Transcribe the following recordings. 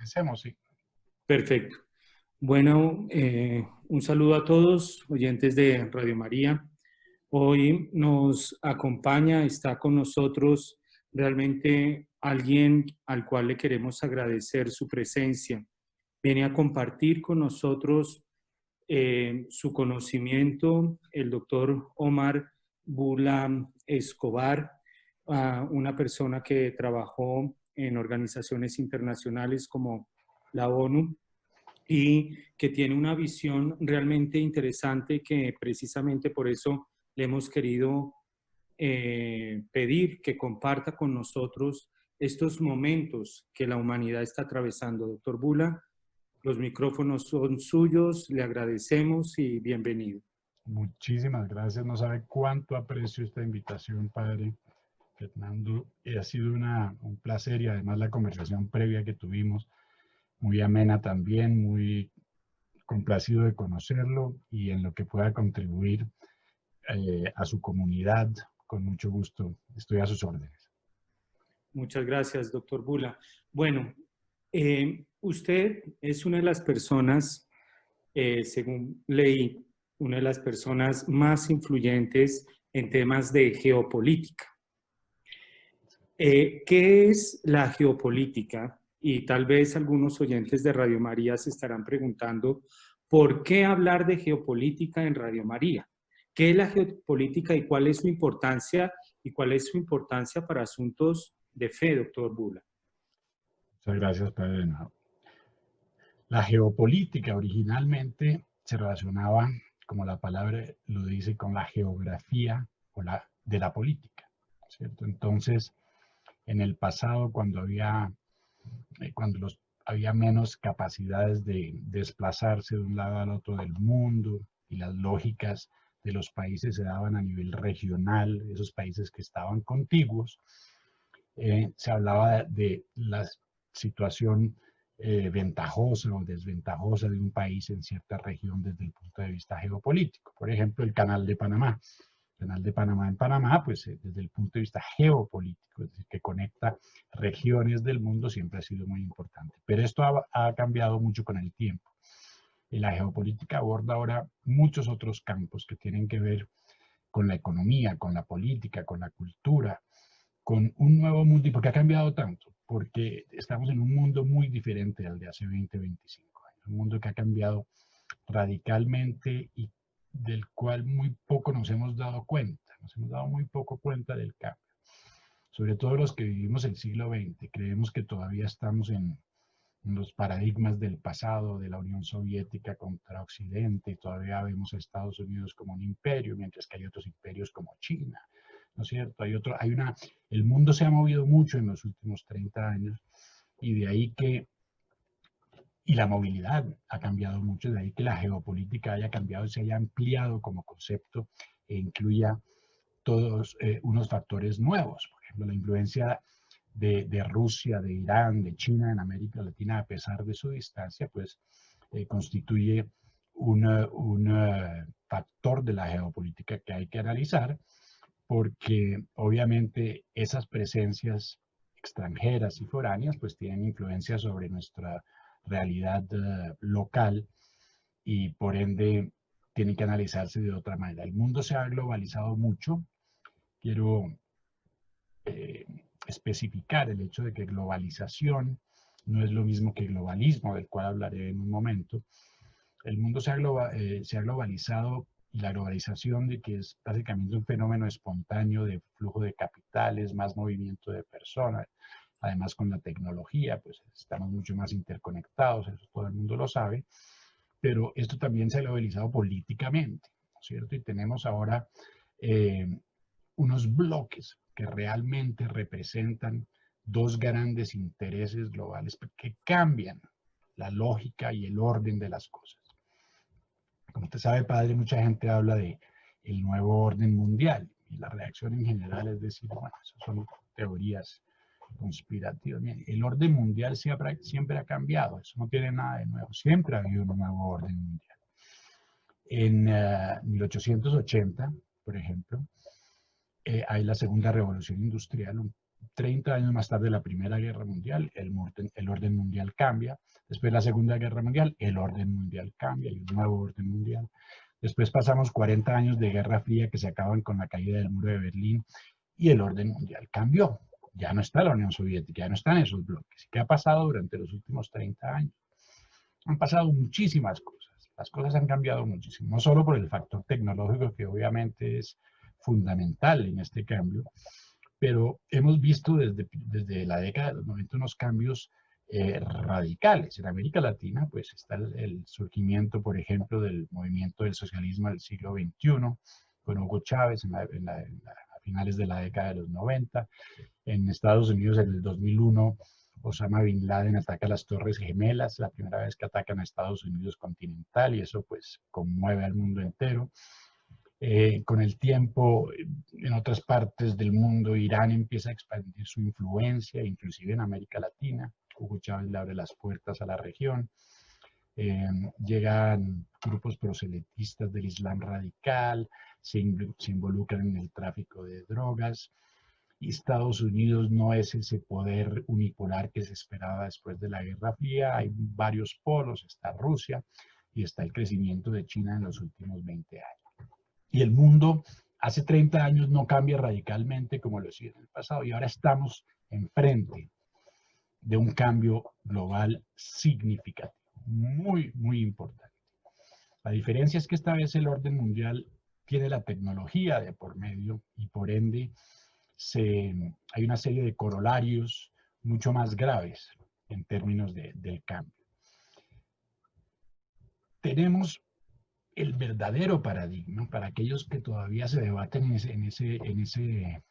empecemos, sí. Perfecto. Bueno, un saludo a todos, oyentes de Radio María. Hoy nos acompaña, está con nosotros realmente alguien al cual le queremos agradecer su presencia. Viene a compartir con nosotros su conocimiento, el doctor Omar Bula Escobar, una persona que trabajó en organizaciones internacionales como la ONU y que tiene una visión realmente interesante que precisamente por eso le hemos querido pedir que comparta con nosotros estos momentos que la humanidad está atravesando. Doctor Bula, los micrófonos son suyos, le agradecemos y bienvenido. Muchísimas gracias. No sabe cuánto aprecio esta invitación, padre Fernando. Ha sido un placer y además la conversación previa que tuvimos, muy amena también, muy complacido de conocerlo y en lo que pueda contribuir a su comunidad. Con mucho gusto, estoy a sus órdenes. Muchas gracias, doctor Bula. Bueno, usted es una de las personas, según leí, una de las personas más influyentes en temas de geopolítica. ¿Qué es la geopolítica? Y tal vez algunos oyentes de Radio María se estarán preguntando, ¿por qué hablar de geopolítica en Radio María? ¿Qué es la geopolítica y cuál es su importancia? ¿Y cuál es su importancia para asuntos de fe, doctor Bula? Muchas gracias, padre. La geopolítica originalmente se relacionaba, como la palabra lo dice, con la geografía de la política, ¿cierto? Entonces, en el pasado, había menos capacidades de desplazarse de un lado al otro del mundo y las lógicas de los países se daban a nivel regional, esos países que estaban contiguos, se hablaba de la situación ventajosa o desventajosa de un país en cierta región desde el punto de vista geopolítico. Por ejemplo, el Canal de Panamá. El Canal de Panamá en Panamá, pues desde el punto de vista geopolítico, es decir, que conecta regiones del mundo, siempre ha sido muy importante. Pero esto ha cambiado mucho con el tiempo. Y la geopolítica aborda ahora muchos otros campos que tienen que ver con la economía, con la política, con la cultura, con un nuevo mundo. ¿Y por qué ha cambiado tanto? Porque estamos en un mundo muy diferente al de hace 20, 25 años. Un mundo que ha cambiado radicalmente y del cual muy poco nos hemos dado cuenta. Nos hemos dado muy poco cuenta del cambio. Sobre todo los que vivimos el siglo XX. Creemos que todavía estamos en los paradigmas del pasado, de la Unión Soviética contra Occidente, y todavía vemos a Estados Unidos como un imperio, mientras que hay otros imperios como China, ¿no es cierto? El mundo se ha movido mucho en los últimos 30 años, y de ahí y la movilidad ha cambiado mucho, de ahí que la geopolítica haya cambiado y se haya ampliado como concepto e incluya todos unos factores nuevos. Por ejemplo, la influencia de Rusia, de Irán, de China en América Latina, a pesar de su distancia, pues constituye un factor de la geopolítica que hay que analizar, porque obviamente esas presencias extranjeras y foráneas pues tienen influencia sobre nuestra realidad local y por ende tienen que analizarse de otra manera. El mundo se ha globalizado mucho. Quiero eh, especificar el hecho de que globalización no es lo mismo que globalismo, del cual hablaré en un momento. El mundo se ha globalizado, y la globalización de que es básicamente un fenómeno espontáneo de flujo de capitales, más movimiento de personas. Además, con la tecnología, pues estamos mucho más interconectados, eso todo el mundo lo sabe, pero esto también se ha globalizado políticamente, ¿no es cierto? Y tenemos ahora unos bloques que realmente representan dos grandes intereses globales que cambian la lógica y el orden de las cosas. Como usted sabe, padre, mucha gente habla de el nuevo orden mundial y la reacción en general es decir, bueno, esas son teorías conspirativas. Bien, el orden mundial siempre ha cambiado, eso no tiene nada de nuevo, siempre ha habido un nuevo orden mundial. En 1880, por ejemplo, hay la segunda revolución industrial, un 30 años más tarde de la Primera Guerra Mundial, el orden mundial cambia. Después de la Segunda Guerra Mundial, el orden mundial cambia, hay un nuevo orden mundial. Después pasamos 40 años de Guerra Fría que se acaban con la caída del muro de Berlín y el orden mundial cambió. Ya no está la Unión Soviética, ya no están esos bloques. ¿Qué ha pasado durante los últimos 30 años? Han pasado muchísimas cosas. Las cosas han cambiado muchísimo, no solo por el factor tecnológico, que obviamente es fundamental en este cambio, pero hemos visto desde la década de los 90 unos cambios radicales. En América Latina, pues está el surgimiento, por ejemplo, del movimiento del socialismo del siglo XXI, con Hugo Chávez a finales de la década de los 90. En Estados Unidos, en el 2001, Osama Bin Laden ataca las Torres Gemelas, la primera vez que atacan a Estados Unidos continental, y eso pues conmueve al mundo entero. Con el tiempo, en otras partes del mundo, Irán empieza a expandir su influencia, inclusive en América Latina. Hugo Chávez le abre las puertas a la región. Llegan grupos proselitistas del Islam radical, se involucran en el tráfico de drogas. Y Estados Unidos no es ese poder unipolar que se esperaba después de la Guerra Fría. Hay varios polos, está Rusia y está el crecimiento de China en los últimos 20 años. Y el mundo hace 30 años no cambia radicalmente como lo hacía en el pasado, y ahora estamos enfrente de un cambio global significativo, muy, muy importante. La diferencia es que esta vez el orden mundial tiene la tecnología de por medio y por ende hay una serie de corolarios mucho más graves en términos del cambio. Tenemos el verdadero paradigma para aquellos que todavía se debaten en ese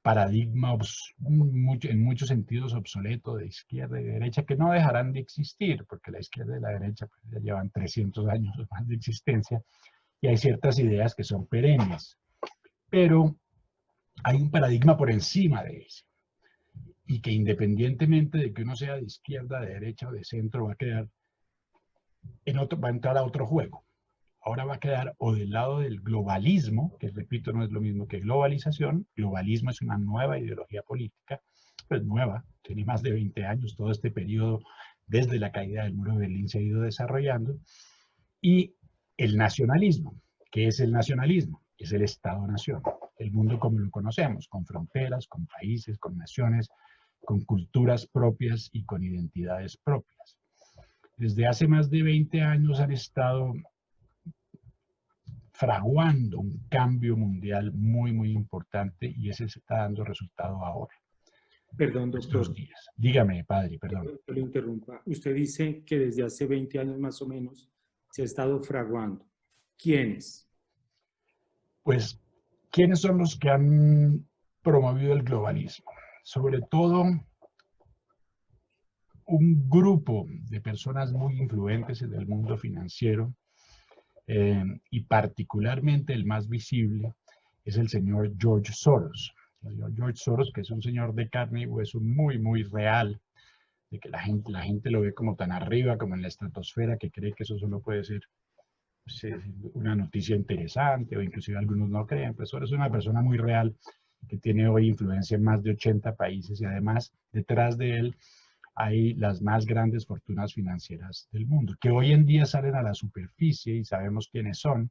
paradigma en muchos sentidos obsoleto de izquierda y de derecha, que no dejarán de existir, porque la izquierda y la derecha pues, ya llevan 300 años o más de existencia, y hay ciertas ideas que son perennes. Pero hay un paradigma por encima de ese, y que independientemente de que uno sea de izquierda, de derecha o de centro, va a entrar a otro juego. Ahora va a quedar o del lado del globalismo, que repito, no es lo mismo que globalización. Globalismo es una nueva ideología política, pues nueva, tiene más de 20 años, todo este periodo desde la caída del muro de Berlín se ha ido desarrollando. Y el nacionalismo. ¿Qué es el nacionalismo? Es el Estado-nación, el mundo como lo conocemos, con fronteras, con países, con naciones, con culturas propias y con identidades propias. Desde hace más de 20 años han estado fraguando un cambio mundial muy, muy importante, y ese se está dando resultado ahora. Perdón, doctor. Estos días. Dígame, padre, perdón. Que lo interrumpa. Usted dice que desde hace 20 años más o menos se ha estado fraguando. ¿Quiénes? Pues, ¿quiénes son los que han promovido el globalismo? Sobre todo, un grupo de personas muy influyentes en el mundo financiero, y particularmente el más visible es el señor George Soros. El señor George Soros, que es un señor de carne y hueso muy, muy real, de que la gente lo ve como tan arriba, como en la estratosfera, que cree que eso solo puede ser pues, una noticia interesante, o inclusive algunos no creen. Pues Soros es una persona muy real que tiene hoy influencia en más de 80 países, y además detrás de él hay las más grandes fortunas financieras del mundo, que hoy en día salen a la superficie y sabemos quiénes son,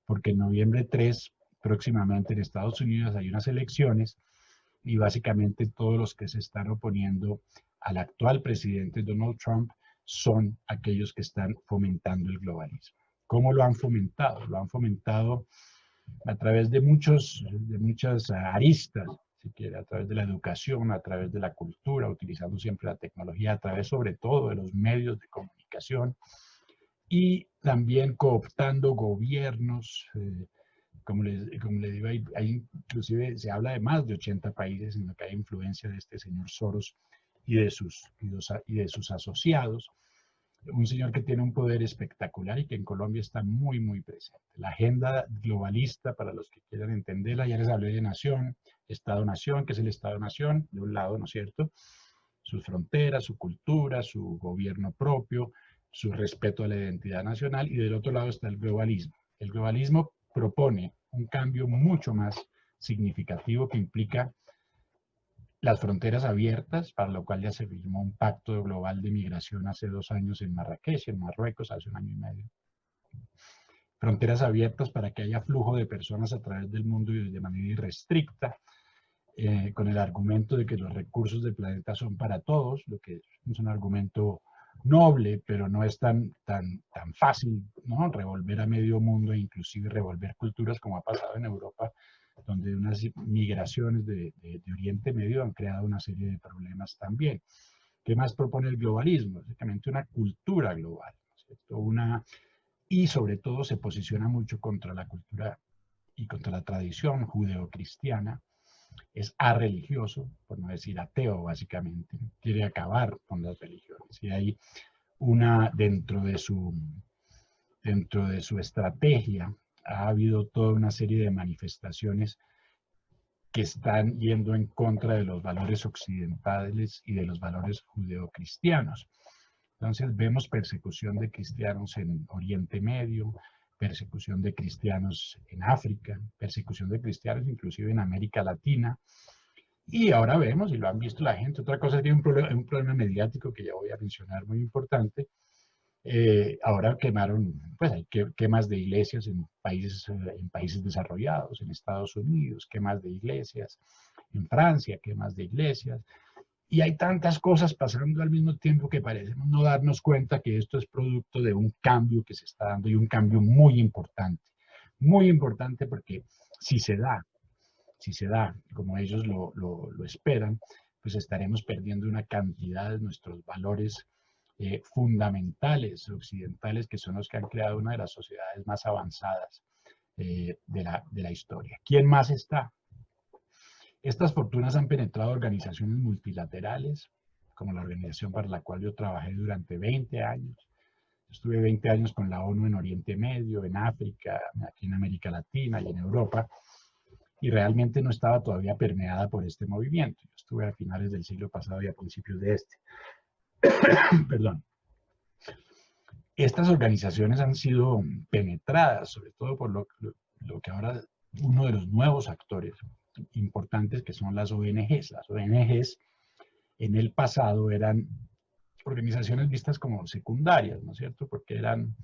porque en noviembre 3, próximamente en Estados Unidos, hay unas elecciones, y básicamente todos los que se están oponiendo al actual presidente Donald Trump son aquellos que están fomentando el globalismo. ¿Cómo lo han fomentado? Lo han fomentado a través de muchas aristas, si quiere, a través de la educación, a través de la cultura, utilizando siempre la tecnología, a través sobre todo de los medios de comunicación, y también cooptando gobiernos. Como le digo, inclusive se habla de más de 80 países en los que hay influencia de este señor Soros y de sus asociados. Un señor que tiene un poder espectacular y que en Colombia está muy, muy presente. La agenda globalista, para los que quieran entenderla, ya les hablé de nación, Estado-nación, que es el Estado-nación, de un lado, ¿no es cierto? Sus fronteras, su cultura, su gobierno propio, su respeto a la identidad nacional, y del otro lado está el globalismo. El globalismo propone un cambio mucho más significativo que implica las fronteras abiertas, para lo cual ya se firmó un pacto global de migración hace 2 años en Marrakech, en Marruecos, hace 1 año y medio. Fronteras abiertas para que haya flujo de personas a través del mundo y de manera irrestricta, con el argumento de que los recursos del planeta son para todos, lo que es un argumento noble, pero no es tan fácil, ¿no? Revolver a medio mundo e inclusive revolver culturas como ha pasado en Europa, donde unas migraciones de Oriente Medio han creado una serie de problemas también. ¿Qué más propone el globalismo? Básicamente una cultura global, ¿cierto? Y sobre todo se posiciona mucho contra la cultura y contra la tradición judeocristiana. Es arreligioso, por no decir ateo básicamente, quiere acabar con las religiones. Y hay dentro de su estrategia ha habido toda una serie de manifestaciones que están yendo en contra de los valores occidentales y de los valores judeocristianos. Entonces vemos persecución de cristianos en Oriente Medio, persecución de cristianos en África, persecución de cristianos inclusive en América Latina. Y ahora vemos, y lo han visto la gente, otra cosa es que hay un problema mediático que ya voy a mencionar muy importante. Ahora quemaron, pues hay quemas de iglesias en países desarrollados, en Estados Unidos, quemas de iglesias, en Francia, quemas de iglesias. Y hay tantas cosas pasando al mismo tiempo que parecemos no darnos cuenta que esto es producto de un cambio que se está dando y un cambio muy importante porque si se da como ellos lo esperan, pues estaremos perdiendo una cantidad de nuestros valores fundamentales occidentales que son los que han creado una de las sociedades más avanzadas de la historia. ¿Quién más está? Estas fortunas han penetrado organizaciones multilaterales, como la organización para la cual yo trabajé durante 20 años. Estuve 20 años con la ONU en Oriente Medio, en África, aquí en América Latina y en Europa, y realmente no estaba todavía permeada por este movimiento. Yo estuve a finales del siglo pasado y a principios de este. Perdón. Estas organizaciones han sido penetradas, sobre todo por lo que ahora uno de los nuevos actores importantes que son las ONGs. Las ONGs en el pasado eran organizaciones vistas como secundarias, ¿no es cierto? Porque eran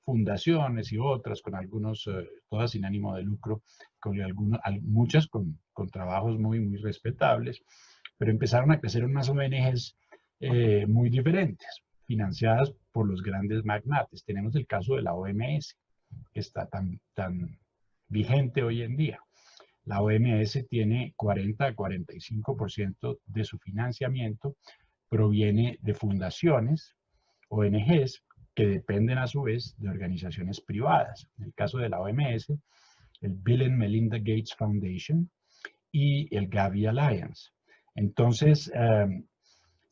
fundaciones y otras, con algunos, todas sin ánimo de lucro, muchas con trabajos muy, muy respetables, pero empezaron a crecer unas ONGs muy diferentes, financiadas por los grandes magnates. Tenemos el caso de la OMS, que está tan vigente hoy en día. La OMS tiene 40 a 45% de su financiamiento proviene de fundaciones, ONGs, que dependen a su vez de organizaciones privadas. En el caso de la OMS, el Bill and Melinda Gates Foundation y el Gavi Alliance. Entonces,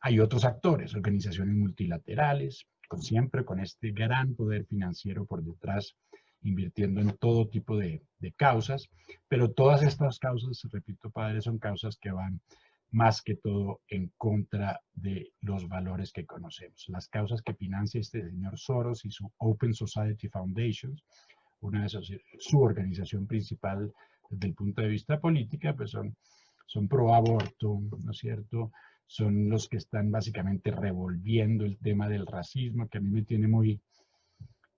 hay otros actores, organizaciones multilaterales, siempre con este gran poder financiero por detrás, invirtiendo en todo tipo de causas, pero todas estas causas, repito, padre, son causas que van más que todo en contra de los valores que conocemos. Las causas que financia este señor Soros y su Open Society Foundation, su organización principal desde el punto de vista política, pues son pro aborto, ¿no es cierto? Son los que están básicamente revolviendo el tema del racismo, que a mí me tiene muy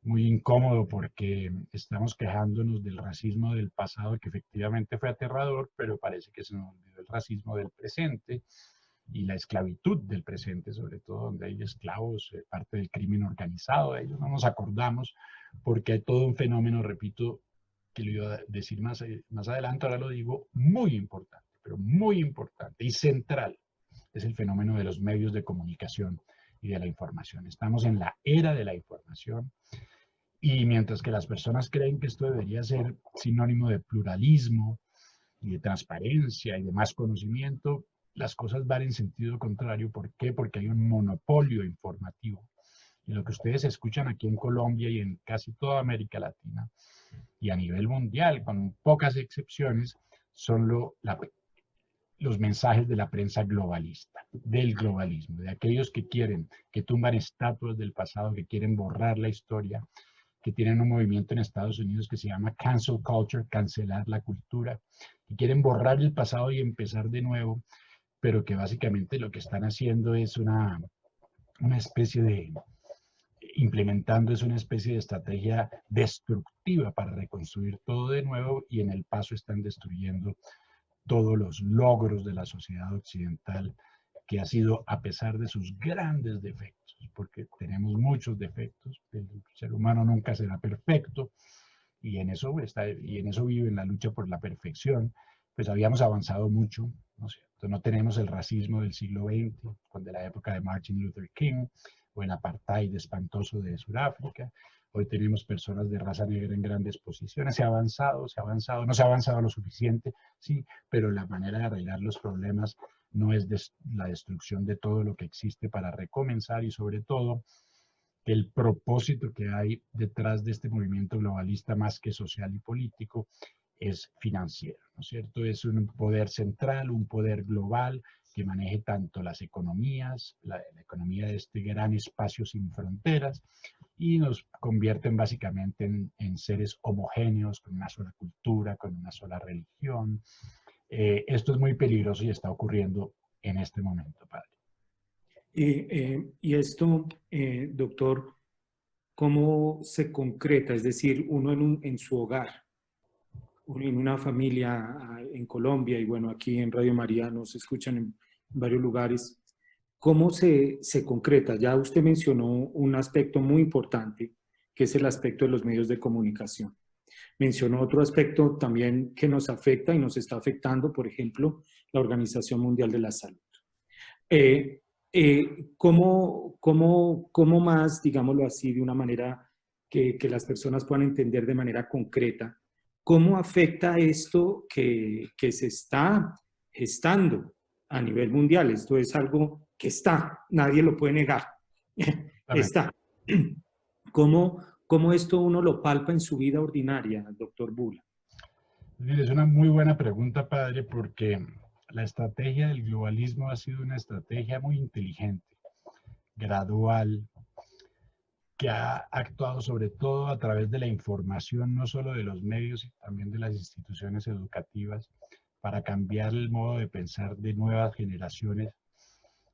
incómodo porque estamos quejándonos del racismo del pasado, que efectivamente fue aterrador, pero parece que se nos olvidó el racismo del presente y la esclavitud del presente, sobre todo donde hay esclavos, parte del crimen organizado. De ellos no nos acordamos porque hay todo un fenómeno, repito, que lo iba a decir más adelante, ahora lo digo, muy importante, pero muy importante y central, es el fenómeno de los medios de comunicación y de la información. Estamos en la era de la información. Y mientras que las personas creen que esto debería ser sinónimo de pluralismo y de transparencia y de más conocimiento, las cosas van en sentido contrario. ¿Por qué? Porque hay un monopolio informativo. Y lo que ustedes escuchan aquí en Colombia y en casi toda América Latina y a nivel mundial, con pocas excepciones, son los mensajes de la prensa globalista, del globalismo, de aquellos que tumban estatuas del pasado, que quieren borrar la historia, que tienen un movimiento en Estados Unidos que se llama cancel culture, cancelar la cultura, que quieren borrar el pasado y empezar de nuevo, pero que básicamente lo que están haciendo es una especie de, implementando es una especie de estrategia destructiva para reconstruir todo de nuevo, y en el paso están destruyendo todos los logros de la sociedad occidental, que ha sido, a pesar de sus grandes defectos, porque tenemos muchos defectos, el ser humano nunca será perfecto, y en eso vive en la lucha por la perfección, pues habíamos avanzado mucho, ¿no es cierto? No tenemos el racismo del siglo XX, con de la época de Martin Luther King, o el apartheid espantoso de Sudáfrica. Hoy tenemos personas de raza negra en grandes posiciones. Se ha avanzado, no se ha avanzado lo suficiente, sí, pero la manera de arreglar los problemas no es la destrucción de todo lo que existe para recomenzar, y sobre todo el propósito que hay detrás de este movimiento globalista, más que social y político, es financiero, ¿no es cierto? Es un poder central, un poder global que maneje tanto las economías, la economía de este gran espacio sin fronteras, y nos convierten básicamente en seres homogéneos, con una sola cultura, con una sola religión. Esto es muy peligroso y está ocurriendo en este momento, padre. Y esto, doctor, ¿cómo se concreta? Es decir, uno en su hogar, uno en una familia en Colombia, y bueno, aquí en Radio María nos escuchan en varios lugares. ¿Cómo se concreta? Ya usted mencionó un aspecto muy importante, que es el aspecto de los medios de comunicación. Mencionó otro aspecto también que nos afecta y nos está afectando, por ejemplo, la Organización Mundial de la Salud. ¿Cómo más, digámoslo así, de una manera que las personas puedan entender de manera concreta, cómo afecta esto que se está gestando a nivel mundial? Esto es algo que está, nadie lo puede negar. Está. ¿Cómo esto uno lo palpa en su vida ordinaria, doctor Bula? Es una muy buena pregunta, padre, porque la estrategia del globalismo ha sido una estrategia muy inteligente, gradual, que ha actuado sobre todo a través de la información, no solo de los medios, sino también de las instituciones educativas, para cambiar el modo de pensar de nuevas generaciones,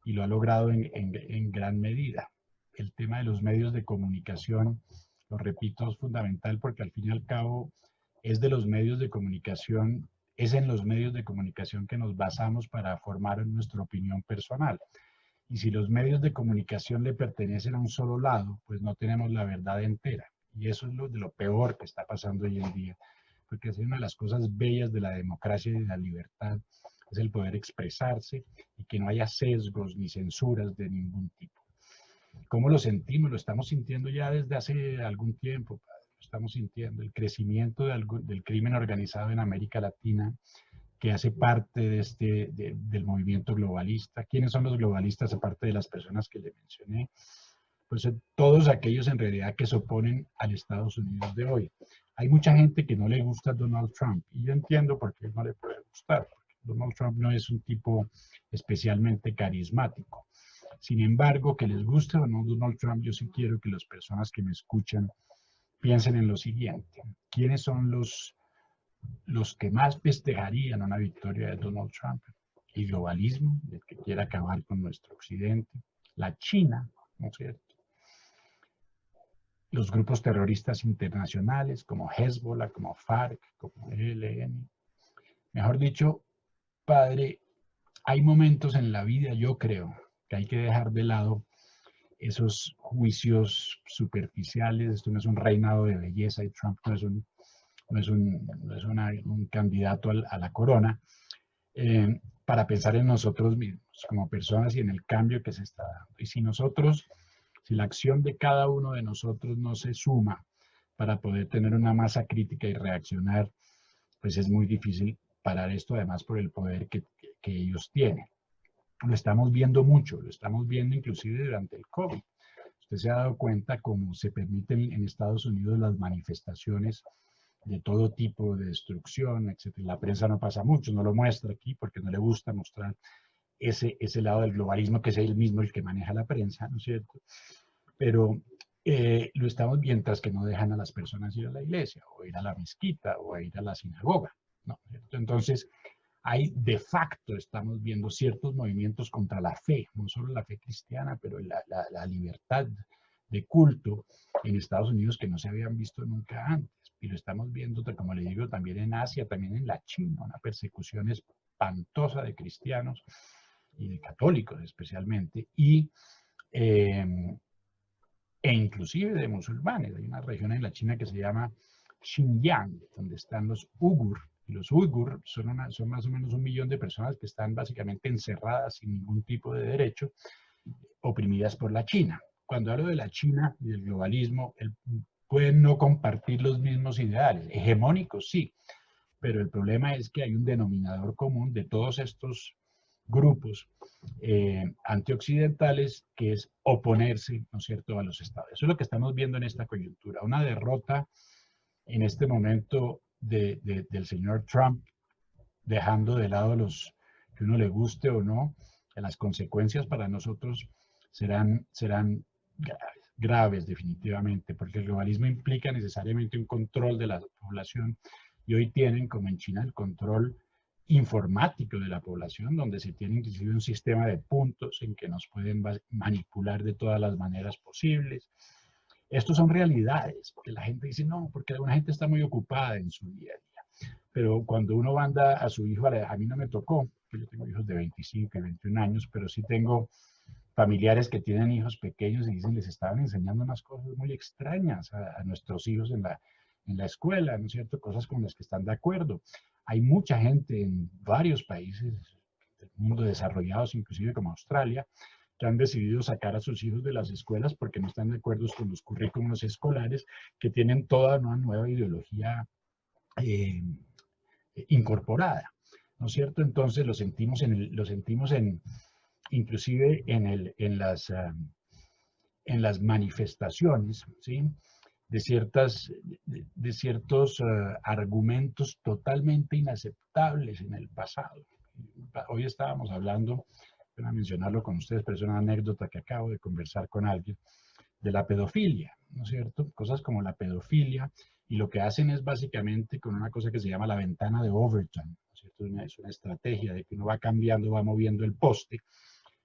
y lo ha logrado en gran medida. El tema de los medios de comunicación, lo repito, es fundamental, porque al fin y al cabo es de los medios de comunicación, es en los medios de comunicación que nos basamos para formar nuestra opinión personal. Y si los medios de comunicación le pertenecen a un solo lado, pues no tenemos la verdad entera. Y eso es lo peor que está pasando hoy en día, porque es una de las cosas bellas de la democracia y de la libertad, es el poder expresarse y que no haya sesgos ni censuras de ningún tipo. ¿Cómo lo sentimos? Lo estamos sintiendo ya desde hace algún tiempo, padre. Lo estamos sintiendo. El crecimiento del crimen organizado en América Latina, que hace parte del movimiento globalista. ¿Quiénes son los globalistas aparte de las personas que le mencioné? Pues todos aquellos en realidad que se oponen al Estados Unidos de hoy. Hay mucha gente que no le gusta a Donald Trump, y yo entiendo por qué no le puede gustar. Donald Trump no es un tipo especialmente carismático. Sin embargo, que les guste o no Donald Trump, yo sí quiero que las personas que me escuchan piensen en lo siguiente. ¿Quiénes son los que más festejarían una victoria de Donald Trump? El globalismo, el que quiere acabar con nuestro occidente, la China, ¿no es cierto? Los grupos terroristas internacionales como Hezbollah, como FARC, como ELN. Mejor dicho, padre, hay momentos en la vida, yo creo, que hay que dejar de lado esos juicios superficiales. Esto no es un reinado de belleza, y Trump no es un candidato a la corona, para pensar en nosotros mismos como personas y en el cambio que se está dando. Y si la acción de cada uno de nosotros no se suma para poder tener una masa crítica y reaccionar, pues es muy difícil parar esto, además por el poder que ellos tienen. Lo estamos viendo mucho, lo estamos viendo inclusive durante el COVID. Usted se ha dado cuenta cómo se permiten en Estados Unidos las manifestaciones de todo tipo de destrucción, etc. La prensa no pasa mucho, no lo muestra aquí porque no le gusta mostrar ese lado del globalismo, que es él mismo el que maneja la prensa, ¿no es cierto? Pero lo estamos, mientras que no dejan a las personas ir a la iglesia, o ir a la mezquita, o a ir a la sinagoga, ¿no? Entonces, hay de facto, estamos viendo ciertos movimientos contra la fe, no solo la fe cristiana, pero la libertad de culto en Estados Unidos que no se habían visto nunca antes. Y lo estamos viendo, como le digo, también en Asia, también en la China, una persecución espantosa de cristianos y de católicos especialmente, e inclusive de musulmanes. Hay una región en la China que se llama Xinjiang, donde están los uigur. Y los uigur son más o menos 1 millón de personas que están básicamente encerradas sin ningún tipo de derecho, oprimidas por la China. Cuando hablo de la China y del globalismo, pueden no compartir los mismos ideales. Hegemónicos, sí, pero el problema es que hay un denominador común de todos estos grupos antioccidentales, que es oponerse, ¿no es cierto?, a los estados. Eso es lo que estamos viendo en esta coyuntura, una derrota en este momento del señor Trump, dejando de lado los que uno le guste o no, las consecuencias para nosotros serán graves definitivamente, porque el globalismo implica necesariamente un control de la población, y hoy tienen, como en China, el control informático de la población, donde se tiene inclusive un sistema de puntos en que nos pueden manipular de todas las maneras posibles. Estos son realidades, porque la gente dice no, porque alguna gente está muy ocupada en su día a día. Pero cuando uno manda a su hijo, a mí no me tocó, que yo tengo hijos de 25 y 21 años, pero sí tengo familiares que tienen hijos pequeños y dicen les estaban enseñando unas cosas muy extrañas a nuestros hijos en la escuela, ¿no es cierto? Cosas con las que están de acuerdo. Hay mucha gente en varios países del mundo desarrollados, inclusive como Australia, que han decidido sacar a sus hijos de las escuelas porque no están de acuerdo con los currículos escolares, que tienen toda una nueva ideología incorporada, ¿no es cierto? Entonces lo sentimos inclusive en las manifestaciones, ¿sí?, de ciertos argumentos totalmente inaceptables en el pasado. Hoy estábamos hablando, voy a mencionarlo con ustedes, pero es una anécdota que acabo de conversar con alguien, de la pedofilia, ¿no es cierto? Cosas como la pedofilia, y lo que hacen es básicamente con una cosa que se llama la ventana de Overton, ¿no es cierto? Es una estrategia de que uno va cambiando, va moviendo el poste,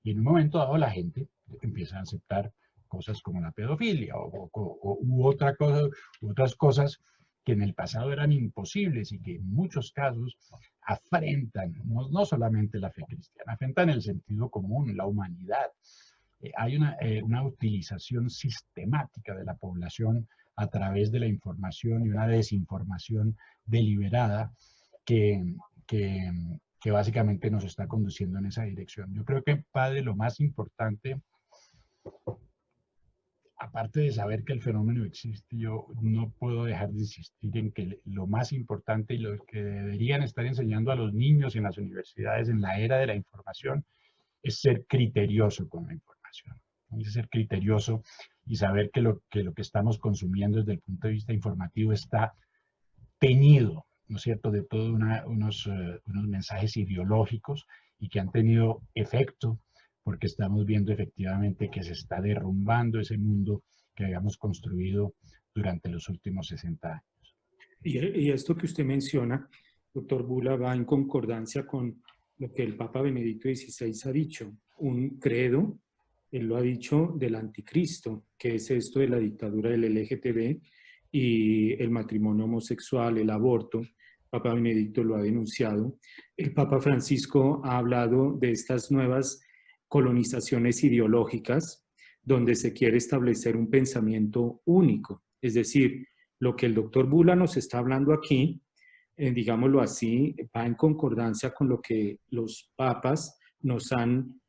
y en un momento dado la gente empieza a aceptar cosas como la pedofilia u otras cosas que en el pasado eran imposibles y que en muchos casos afrentan, no solamente la fe cristiana, afrentan el sentido común, la humanidad. Hay una utilización sistemática de la población a través de la información y una desinformación deliberada que, que, que básicamente nos está conduciendo en esa dirección. Yo creo que, padre, lo más importante, aparte de saber que el fenómeno existe, yo no puedo dejar de insistir en que lo más importante y lo que deberían estar enseñando a los niños en las universidades en la era de la información es ser criterioso con la información. Es ser criterioso y saber que lo que estamos consumiendo desde el punto de vista informativo está teñido, ¿no es cierto?, de todos unos mensajes ideológicos, y que han tenido efecto porque estamos viendo efectivamente que se está derrumbando ese mundo que habíamos construido durante los últimos 60 años. Y esto que usted menciona, doctor Bula, va en concordancia con lo que el Papa Benedicto XVI ha dicho, un credo, él lo ha dicho, del anticristo, que es esto de la dictadura del LGTB y el matrimonio homosexual, el aborto. Papa Benedicto lo ha denunciado. El Papa Francisco ha hablado de estas nuevas colonizaciones ideológicas donde se quiere establecer un pensamiento único. Es decir, lo que el doctor Bula nos está hablando aquí, digámoslo así, va en concordancia con lo que los papas nos han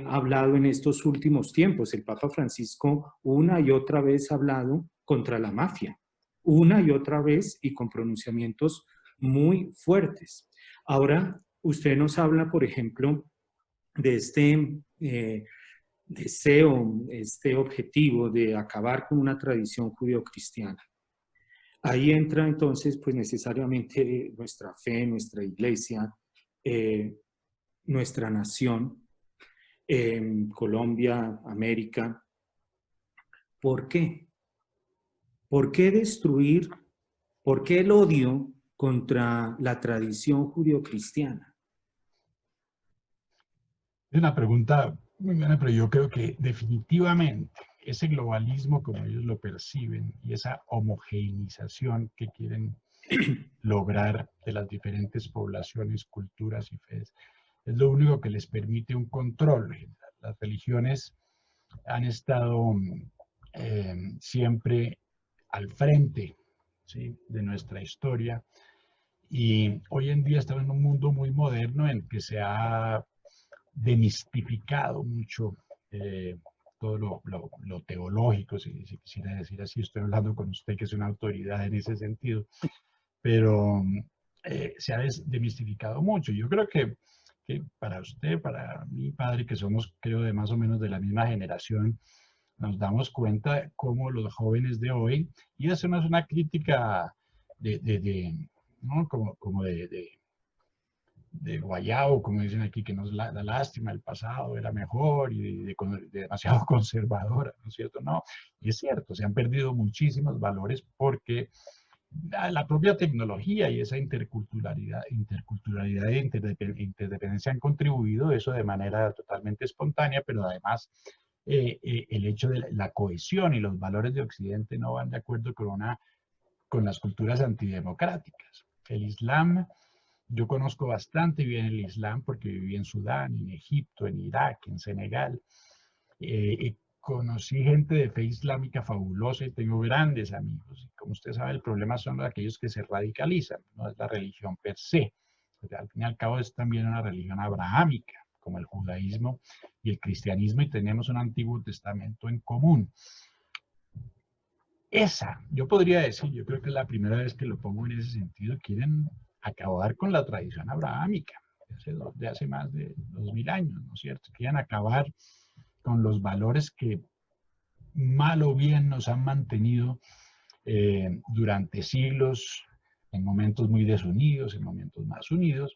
hablado en estos últimos tiempos. El Papa Francisco una y otra vez ha hablado contra la mafia, una y otra vez, y con pronunciamientos muy fuertes. Ahora, usted nos habla, por ejemplo, de este deseo, este objetivo de acabar con una tradición judeocristiana. Ahí entra entonces, pues necesariamente nuestra fe, nuestra iglesia, nuestra nación, Colombia, América. ¿Por qué? ¿Por qué destruir? ¿Por qué el odio contra la tradición judeocristiana? Es una pregunta muy buena, pero yo creo que definitivamente ese globalismo como ellos lo perciben y esa homogeneización que quieren lograr de las diferentes poblaciones, culturas y fees, es lo único que les permite un control. Las religiones han estado siempre al frente, ¿sí?, de nuestra historia, y hoy en día estamos en un mundo muy moderno en que se ha demistificado mucho eh, todo lo teológico, si quisiera decir así. Estoy hablando con usted que es una autoridad en ese sentido, pero se ha demistificado mucho. Yo creo que para usted, para mi padre, que somos, creo, de más o menos de la misma generación, nos damos cuenta de cómo los jóvenes de hoy, y eso no es una crítica ¿no?, como de guayao, como dicen aquí, que nos da lástima, el pasado era mejor y demasiado conservadora, ¿no es cierto? No, y es cierto, se han perdido muchísimos valores porque la propia tecnología y esa interculturalidad e interdependencia han contribuido eso de manera totalmente espontánea, pero además el hecho de la cohesión y los valores de Occidente no van de acuerdo con las culturas antidemocráticas. El Islam, yo conozco bastante bien el Islam porque viví en Sudán, en Egipto, en Irak, en Senegal. Conocí gente de fe islámica fabulosa y tengo grandes amigos. Como usted sabe, el problema son aquellos que se radicalizan, no es la religión per se. Porque al fin y al cabo es también una religión abrahámica, como el judaísmo y el cristianismo, y tenemos un Antiguo Testamento en común. Yo podría decir, yo creo que es la primera vez que lo pongo en ese sentido, quieren acabar con la tradición abrahámica de hace más de 2000 años, ¿no es cierto? Quieren acabar con los valores que mal o bien nos han mantenido durante siglos, en momentos muy desunidos, en momentos más unidos,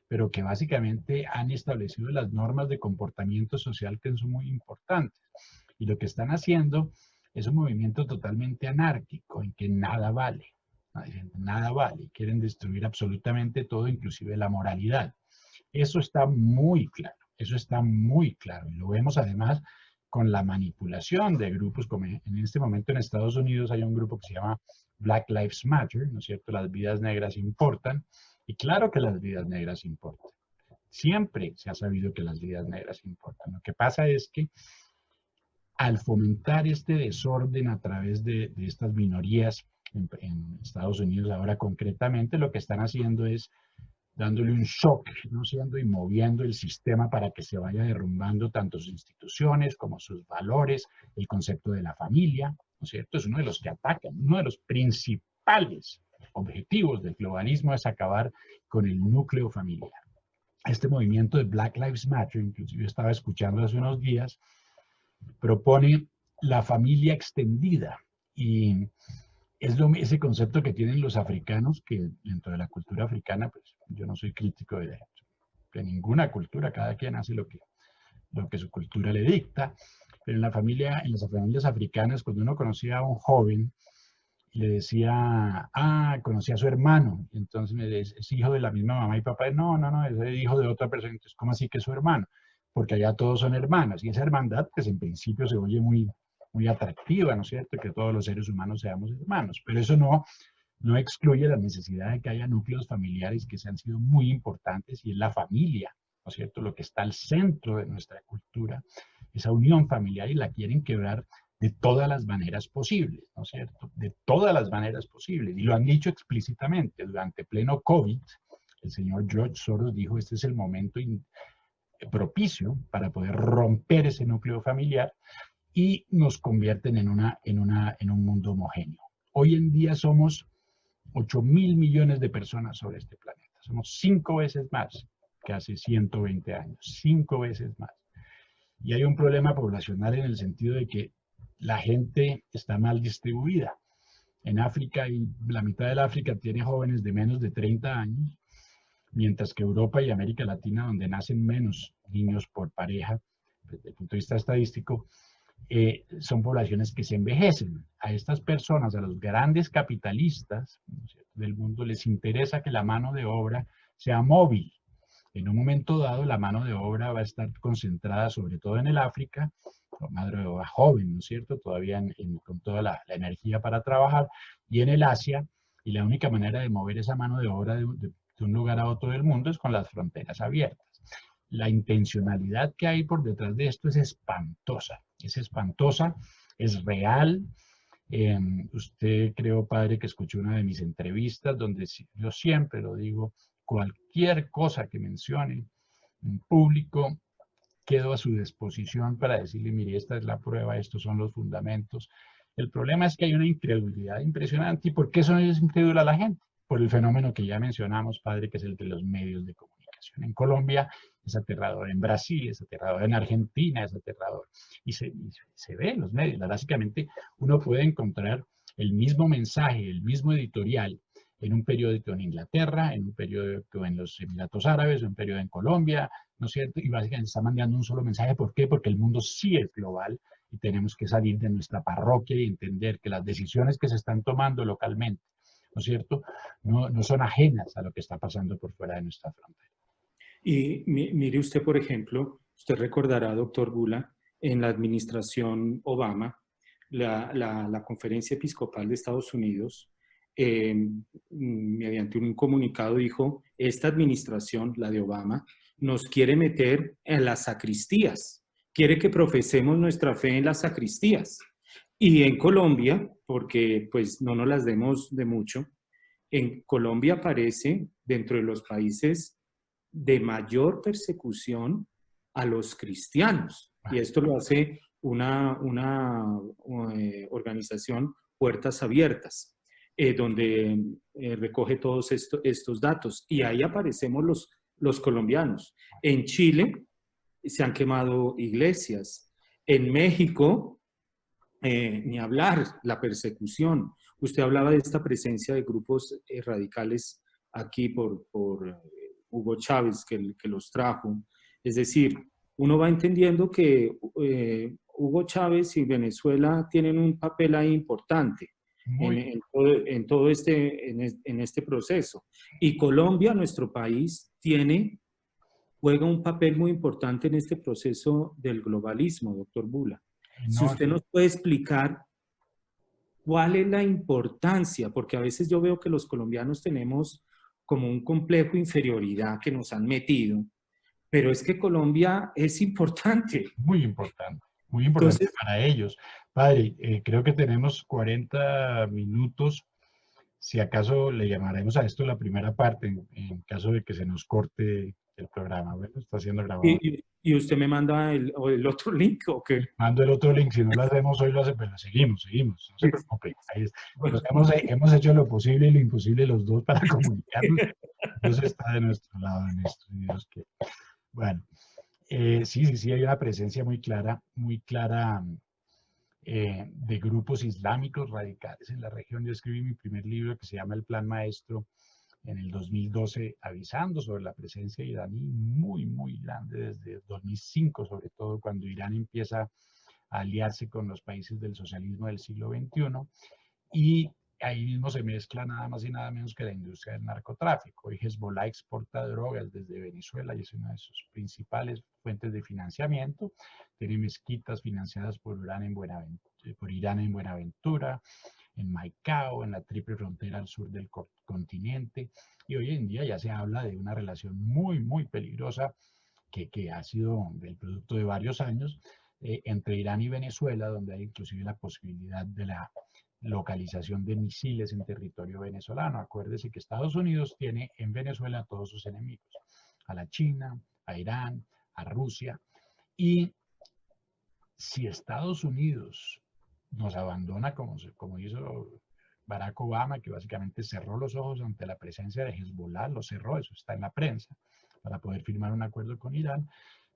pero que básicamente han establecido las normas de comportamiento social que son muy importantes. Y lo que están haciendo es un movimiento totalmente anárquico, en que nada vale, nada vale, quieren destruir absolutamente todo, inclusive la moralidad. Eso está muy claro, eso está muy claro, y lo vemos además con la manipulación de grupos, como en este momento en Estados Unidos hay un grupo que se llama Black Lives Matter, ¿no es cierto? Las vidas negras importan, y claro que las vidas negras importan. Siempre se ha sabido que las vidas negras importan. Lo que pasa es que al fomentar este desorden a través de estas minorías en Estados Unidos, ahora concretamente, lo que están haciendo es dándole un shock, ¿no es cierto?, y moviendo el sistema para que se vaya derrumbando tanto sus instituciones como sus valores, el concepto de la familia, ¿no es cierto? Es uno de los que atacan, uno de los principales objetivos del globalismo es acabar con el núcleo familiar. Este movimiento de Black Lives Matter, inclusive estaba escuchando hace unos días, propone la familia extendida, y es ese concepto que tienen los africanos, que dentro de la cultura africana, pues yo no soy crítico de ninguna cultura, cada quien hace lo que su cultura le dicta, pero en las familias africanas, cuando uno conocía a un joven, le decía, conocí a su hermano, y entonces es hijo de la misma mamá y papá, no, es hijo de otra persona, entonces ¿cómo así que es su hermano? Porque allá todos son hermanos, y esa hermandad, pues en principio se oye muy atractiva, ¿no es cierto?, que todos los seres humanos seamos hermanos, pero eso no excluye la necesidad de que haya núcleos familiares que se han sido muy importantes, y es la familia, ¿no es cierto?, lo que está al centro de nuestra cultura, esa unión familiar, y la quieren quebrar de todas las maneras posibles, ¿no es cierto?, de todas las maneras posibles, y lo han dicho explícitamente. Durante pleno COVID, el señor George Soros dijo, este es el momento propicio para poder romper ese núcleo familiar, y nos convierten en un mundo homogéneo. Hoy en día somos 8.000 millones de personas sobre este planeta. Somos 5 veces más que hace 120 años, 5 veces más. Y hay un problema poblacional en el sentido de que la gente está mal distribuida. En África, y la mitad del África tiene jóvenes de menos de 30 años, mientras que Europa y América Latina, donde nacen menos niños por pareja, desde el punto de vista estadístico, son poblaciones que se envejecen. A estas personas, a los grandes capitalistas, ¿no es cierto?, del mundo, les interesa que la mano de obra sea móvil. En un momento dado, la mano de obra va a estar concentrada sobre todo en el África, mano de obra joven, ¿no es cierto? Todavía con toda la energía para trabajar, y en el Asia, y la única manera de mover esa mano de obra de un lugar a otro del mundo es con las fronteras abiertas. La intencionalidad que hay por detrás de esto es espantosa, es real. Usted creo, padre, que escuchó una de mis entrevistas donde yo siempre lo digo, cualquier cosa que mencione en público, quedo a su disposición para decirle, mire, esta es la prueba, estos son los fundamentos. El problema es que hay una incredulidad impresionante. ¿Y por qué eso es incrédula la gente? Por el fenómeno que ya mencionamos, padre, que es el de los medios de comunicación. En Colombia es aterrador, en Brasil es aterrador, en Argentina es aterrador. Y se ve en los medios. Básicamente uno puede encontrar el mismo mensaje, el mismo editorial en un periódico en Inglaterra, en un periódico en los Emiratos Árabes, en un periódico en Colombia, ¿no es cierto? Y básicamente está mandando un solo mensaje. ¿Por qué? Porque el mundo sí es global y tenemos que salir de nuestra parroquia y entender que las decisiones que se están tomando localmente, ¿no es cierto?, no son ajenas a lo que está pasando por fuera de nuestra frontera. Y mire usted, por ejemplo, usted recordará, doctor Bula, en la administración Obama, la Conferencia Episcopal de Estados Unidos, mediante un comunicado dijo, esta administración, la de Obama, nos quiere meter en las sacristías, quiere que profesemos nuestra fe en las sacristías. Y en Colombia, porque pues no nos las demos de mucho, en Colombia aparece dentro de los países de mayor persecución a los cristianos. Y esto lo hace una organización Puertas Abiertas, donde recoge todos estos datos. Y ahí aparecemos los colombianos. En Chile se han quemado iglesias. En México, ni hablar, la persecución. Usted hablaba de esta presencia de grupos radicales aquí por Hugo Chávez, que los trajo. Es decir, uno va entendiendo que Hugo Chávez y Venezuela tienen un papel ahí importante en todo este proceso. Y Colombia, nuestro país, juega un papel muy importante en este proceso del globalismo, doctor Bula. Si No, usted nos puede explicar cuál es la importancia, porque a veces yo veo que los colombianos tenemos como un complejo de inferioridad que nos han metido, pero es que Colombia es importante. muy importante Entonces, para ellos. Padre, creo que tenemos 40 minutos. Si acaso le llamaremos a esto la primera parte, en caso de que se nos corte el programa. Bueno, está siendo grabado. y usted me manda el otro link, ¿o qué? Mando el otro link, si no lo hacemos hoy, pero seguimos, no se preocupe. Ahí es. Bueno. Hemos hecho lo posible y lo imposible los dos para comunicarnos. Dios está de nuestro lado en esto, Dios que. Bueno, sí, hay una presencia muy clara de grupos islámicos radicales en la región. Yo escribí mi primer libro que se llama El Plan Maestro en el 2012, avisando sobre la presencia iraní muy grande desde 2005, sobre todo cuando Irán empieza a aliarse con los países del socialismo del siglo XXI, y ahí mismo se mezcla nada más y nada menos que la industria del narcotráfico. Y Hezbollah exporta drogas desde Venezuela y es una de sus principales fuentes de financiamiento. Tiene mezquitas financiadas por Irán en Buenaventura, en Maicao, en la triple frontera al sur del continente. Y hoy en día ya se habla de una relación muy peligrosa que ha sido el producto de varios años entre Irán y Venezuela, donde hay inclusive la posibilidad de la localización de misiles en territorio venezolano. Acuérdese que Estados Unidos tiene en Venezuela a todos sus enemigos, a la China, a Irán, a Rusia, y si Estados Unidos nos abandona como hizo Barack Obama, que básicamente cerró los ojos ante la presencia de Hezbollah, lo cerró, eso está en la prensa, para poder firmar un acuerdo con Irán.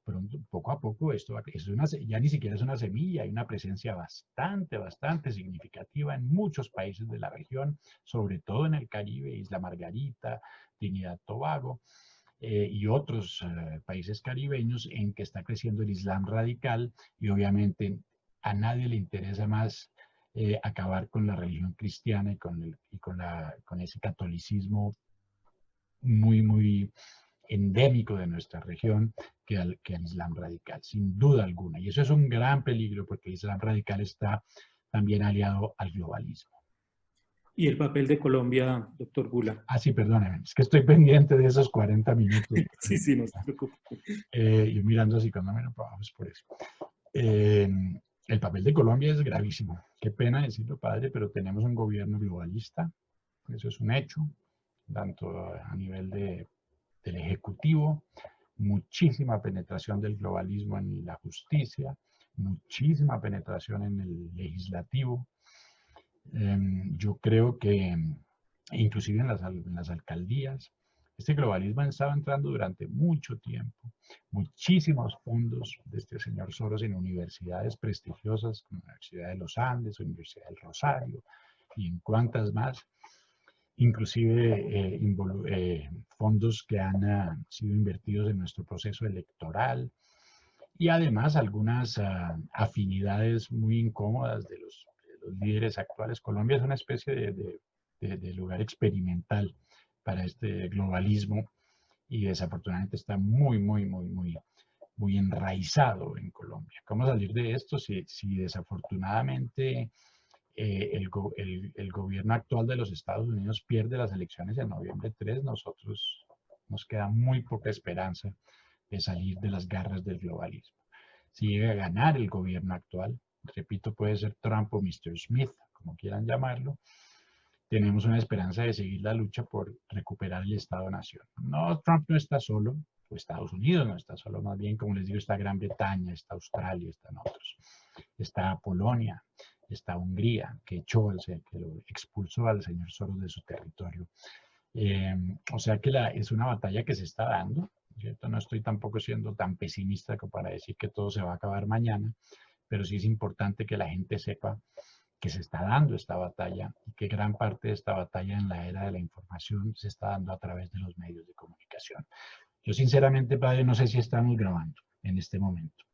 Pronto, poco a poco, ya ni siquiera es una semilla, hay una presencia bastante significativa en muchos países de la región, sobre todo en el Caribe, Isla Margarita, Trinidad Tobago, y otros países caribeños, en que está creciendo el Islam radical, y obviamente a nadie le interesa más acabar con la religión cristiana y con ese catolicismo muy endémico de nuestra región que el Islam radical, sin duda alguna. Y eso es un gran peligro porque el Islam radical está también aliado al globalismo. ¿Y el papel de Colombia, doctor Bula? Ah, sí, perdóneme, es que estoy pendiente de esos 40 minutos. Sí, sí, no se preocupe. Yo mirando así cuando me lo es por eso. Eh, el papel de Colombia es gravísimo. Qué pena decirlo, padre, pero tenemos un gobierno globalista. Eso es un hecho, tanto a nivel del Ejecutivo, muchísima penetración del globalismo en la justicia, muchísima penetración en el legislativo. Yo creo que inclusive en las alcaldías, este globalismo ha estado entrando durante mucho tiempo. Muchísimos fondos de este señor Soros en universidades prestigiosas como la Universidad de los Andes, Universidad del Rosario y en cuantas más. Inclusive fondos que han sido invertidos en nuestro proceso electoral y además algunas afinidades muy incómodas de los líderes actuales. Colombia es una especie de lugar experimental para este globalismo y desafortunadamente está muy enraizado en Colombia. ¿Cómo salir de esto si desafortunadamente el gobierno actual de los Estados Unidos pierde las elecciones en noviembre 3? Nosotros nos queda muy poca esperanza de salir de las garras del globalismo. Si llega a ganar el gobierno actual, repito, puede ser Trump o Mr. Smith, como quieran llamarlo, tenemos una esperanza de seguir la lucha por recuperar el Estado-Nación. No, Trump no está solo, o Estados Unidos no está solo, más bien, como les digo, está Gran Bretaña, está Australia, están otros. Está Polonia, está Hungría, que echó que lo expulsó al señor Soros de su territorio. O sea que es una batalla que se está dando, ¿cierto? No estoy tampoco siendo tan pesimista como para decir que todo se va a acabar mañana, pero sí es importante que la gente sepa que se está dando esta batalla y que gran parte de esta batalla en la era de la información se está dando a través de los medios de comunicación. Yo sinceramente, padre, no sé si estamos grabando en este momento.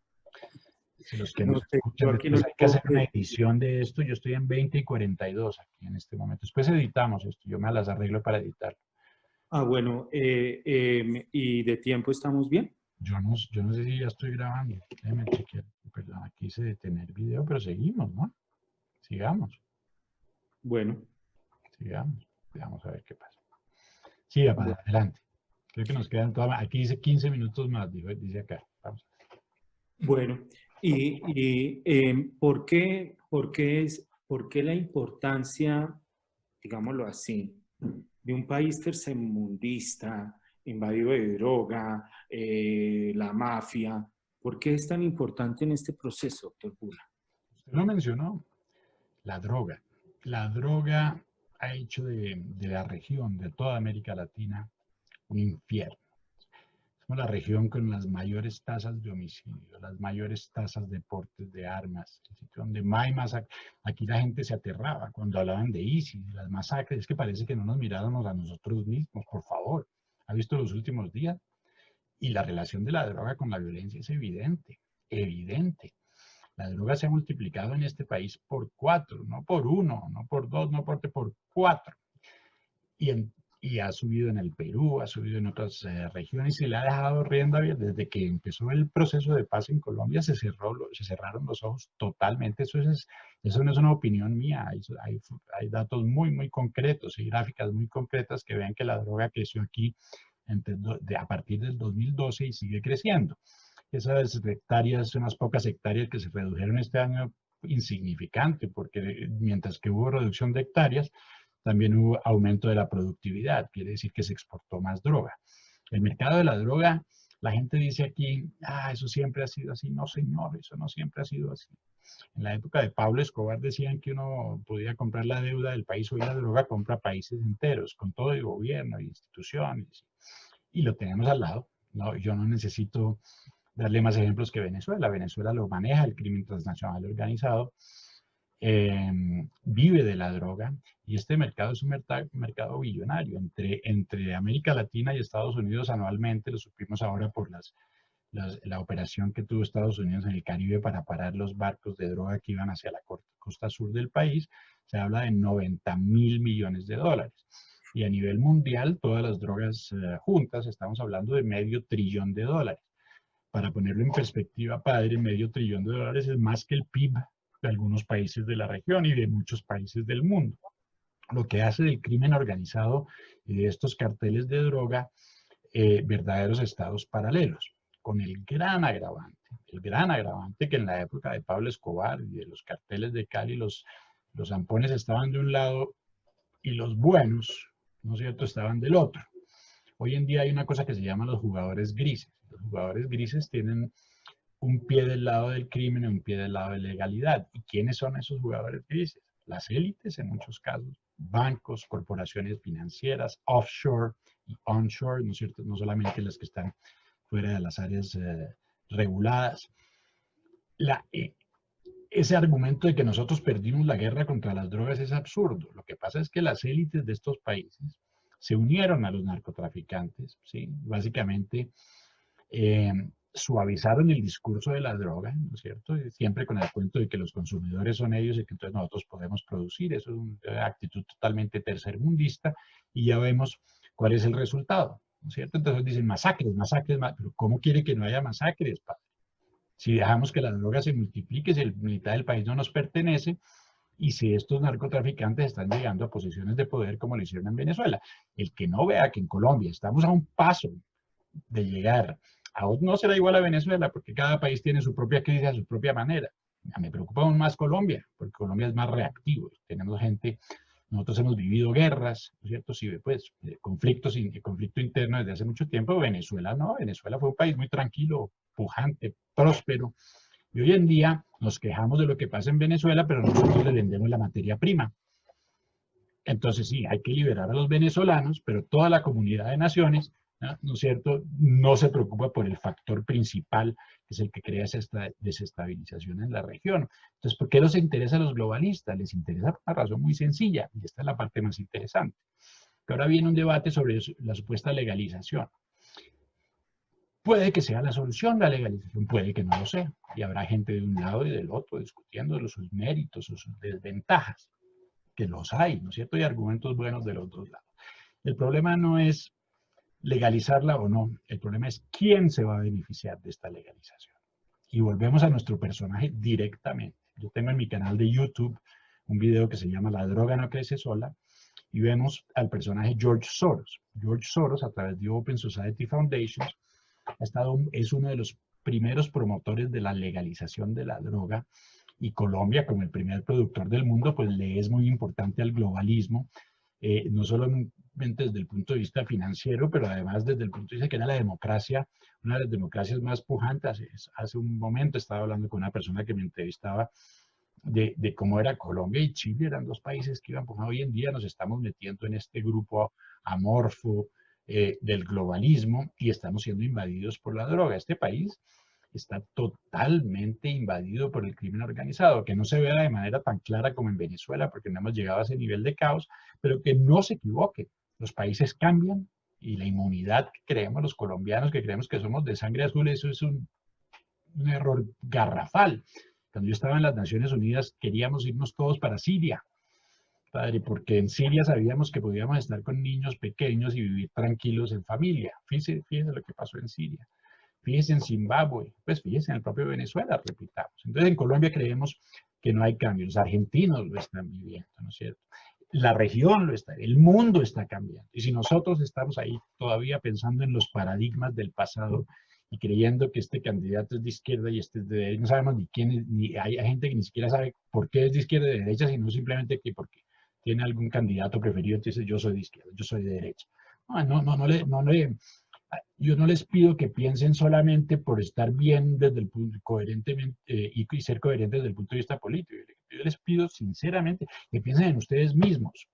Si los que No nos sé, yo escuchan, aquí no después lo hay que puedo hacer una creer. edición de esto. Yo estoy en 20 y 42 aquí en este momento. Después editamos esto. Yo me las arreglo para editarlo. Ah, bueno, ¿y de tiempo estamos bien? Yo no sé si ya estoy grabando. Déjame chequear. Perdón, aquí hice detener video, pero seguimos, ¿no? Sigamos, Bueno, sigamos. Vamos a ver qué pasa. Siga para bueno, adelante. Creo que nos quedan todas. Aquí dice 15 minutos más, dice acá. Vamos. bueno. ¿Por qué la importancia, digámoslo así, de un país tercermundista, invadido de droga, la mafia? ¿Por qué es tan importante en este proceso, doctor Bula? Usted lo mencionó, la droga. La droga ha hecho de la región, de toda América Latina, un infierno. Somos la región con las mayores tasas de homicidio, las mayores tasas de portes de armas, el sitio donde más hay masacres. Aquí la gente se aterraba cuando hablaban de ISIS, de las masacres. Es que parece que no nos miráramos a nosotros mismos, por favor. ¿Ha visto los últimos días? Y la relación de la droga con la violencia es evidente, evidente. La droga se ha multiplicado en este país por 4, no por 1, no por 2, no por 3, por 4. Y, y ha subido en el Perú, ha subido en otras regiones y le ha dejado rienda abierta. Desde que empezó el proceso de paz en Colombia se cerraron los ojos totalmente. Eso no es una opinión mía, hay datos muy concretos y gráficas muy concretas que ven que la droga creció aquí a partir del 2012 y sigue creciendo. Esas hectáreas, unas pocas hectáreas que se redujeron este año, insignificante, porque mientras que hubo reducción de hectáreas, también hubo aumento de la productividad, quiere decir que se exportó más droga. El mercado de la droga, la gente dice aquí, eso siempre ha sido así. No, señor, eso no siempre ha sido así. En la época de Pablo Escobar decían que uno podía comprar la deuda del país. Hoy la droga compra países enteros, con todo el gobierno y instituciones. Y lo tenemos al lado. No, yo no necesito darle más ejemplos que Venezuela. Venezuela lo maneja el crimen transnacional organizado, vive de la droga y este mercado es un mercado billonario. Entre América Latina y Estados Unidos anualmente, lo supimos ahora por la operación que tuvo Estados Unidos en el Caribe para parar los barcos de droga que iban hacia la costa sur del país, se habla de 90.000 millones de dólares. Y a nivel mundial, todas las drogas juntas, estamos hablando de $500 billion. Para ponerlo en perspectiva, padre, $500 billion es más que el PIB de algunos países de la región y de muchos países del mundo. Lo que hace del crimen organizado y de estos carteles de droga verdaderos estados paralelos, con el gran agravante que en la época de Pablo Escobar y de los carteles de Cali, los zampones estaban de un lado y los buenos, ¿no es cierto?, estaban del otro. Hoy en día hay una cosa que se llama los jugadores grises. Los jugadores grises tienen un pie del lado del crimen y un pie del lado de legalidad. ¿Y quiénes son esos jugadores grises? Las élites en muchos casos, bancos, corporaciones financieras, offshore y onshore, ¿no es cierto? No solamente las que están fuera de las áreas reguladas. Ese argumento de que nosotros perdimos la guerra contra las drogas es absurdo. Lo que pasa es que las élites de estos países se unieron a los narcotraficantes, ¿sí? Básicamente suavizaron el discurso de la droga, ¿no es cierto? Siempre con el cuento de que los consumidores son ellos y que entonces nosotros podemos producir. Eso es una actitud totalmente tercermundista y ya vemos cuál es el resultado, ¿no es cierto? Entonces dicen masacres, pero ¿cómo quiere que no haya masacres, padre? Si dejamos que la droga se multiplique, si la mitad del país no nos pertenece, y si estos narcotraficantes están llegando a posiciones de poder como lo hicieron en Venezuela. El que no vea que en Colombia estamos a un paso de llegar a otro, no será igual a Venezuela, porque cada país tiene su propia crisis a su propia manera. Me preocupa aún más Colombia, porque Colombia es más reactivo. Tenemos gente, nosotros hemos vivido guerras, ¿no es cierto? Sí, pues, conflicto interno desde hace mucho tiempo. Venezuela no, Venezuela fue un país muy tranquilo, pujante, próspero. Y hoy en día nos quejamos de lo que pasa en Venezuela, pero nosotros le vendemos la materia prima. Entonces sí, hay que liberar a los venezolanos, pero toda la comunidad de naciones, ¿no es cierto?, no se preocupa por el factor principal, que es el que crea esa desestabilización en la región. Entonces, ¿por qué les interesa a los globalistas? Les interesa por una razón muy sencilla, y esta es la parte más interesante. Que ahora viene un debate sobre la supuesta legalización. Puede que sea la solución la legalización, puede que no lo sea. Y habrá gente de un lado y del otro discutiendo sus méritos o sus desventajas, que los hay, ¿no es cierto? Y argumentos buenos de los dos lados. El problema no es legalizarla o no, el problema es quién se va a beneficiar de esta legalización. Y volvemos a nuestro personaje directamente. Yo tengo en mi canal de YouTube un video que se llama La droga no crece sola, y vemos al personaje George Soros. George Soros, a través de Open Society Foundation, es uno de los primeros promotores de la legalización de la droga, y Colombia, como el primer productor del mundo, pues le es muy importante al globalismo, no solamente desde el punto de vista financiero, pero además desde el punto de vista que era la democracia, una de las democracias más pujantes. Hace un momento estaba hablando con una persona que me entrevistaba de cómo era Colombia y Chile, eran dos países que iban, pues hoy en día nos estamos metiendo en este grupo amorfo del globalismo y estamos siendo invadidos por la droga. Este país está totalmente invadido por el crimen organizado, que no se vea de manera tan clara como en Venezuela, porque no hemos llegado a ese nivel de caos, pero que no se equivoque. Los países cambian y la inmunidad que creemos los colombianos, que creemos que somos de sangre azul, eso es un error garrafal. Cuando yo estaba en las Naciones Unidas, queríamos irnos todos para Siria, padre, porque en Siria sabíamos que podíamos estar con niños pequeños y vivir tranquilos en familia. Fíjense lo que pasó en Siria. Fíjense en Zimbabue, pues fíjense en el propio Venezuela, repitamos. Entonces en Colombia creemos que no hay cambio. Los argentinos lo están viviendo, ¿no es cierto? La región lo está, el mundo está cambiando. Y si nosotros estamos ahí todavía pensando en los paradigmas del pasado y creyendo que este candidato es de izquierda y este es de derecha, no sabemos ni quién es, ni hay gente que ni siquiera sabe por qué es de izquierda y de derecha, sino simplemente que porque tiene algún candidato preferido, entonces yo soy de izquierda, yo soy de derecha. Yo no les pido que piensen solamente por estar bien desde el punto coherentemente y ser coherentes desde el punto de vista político. Yo les pido sinceramente que piensen en ustedes mismos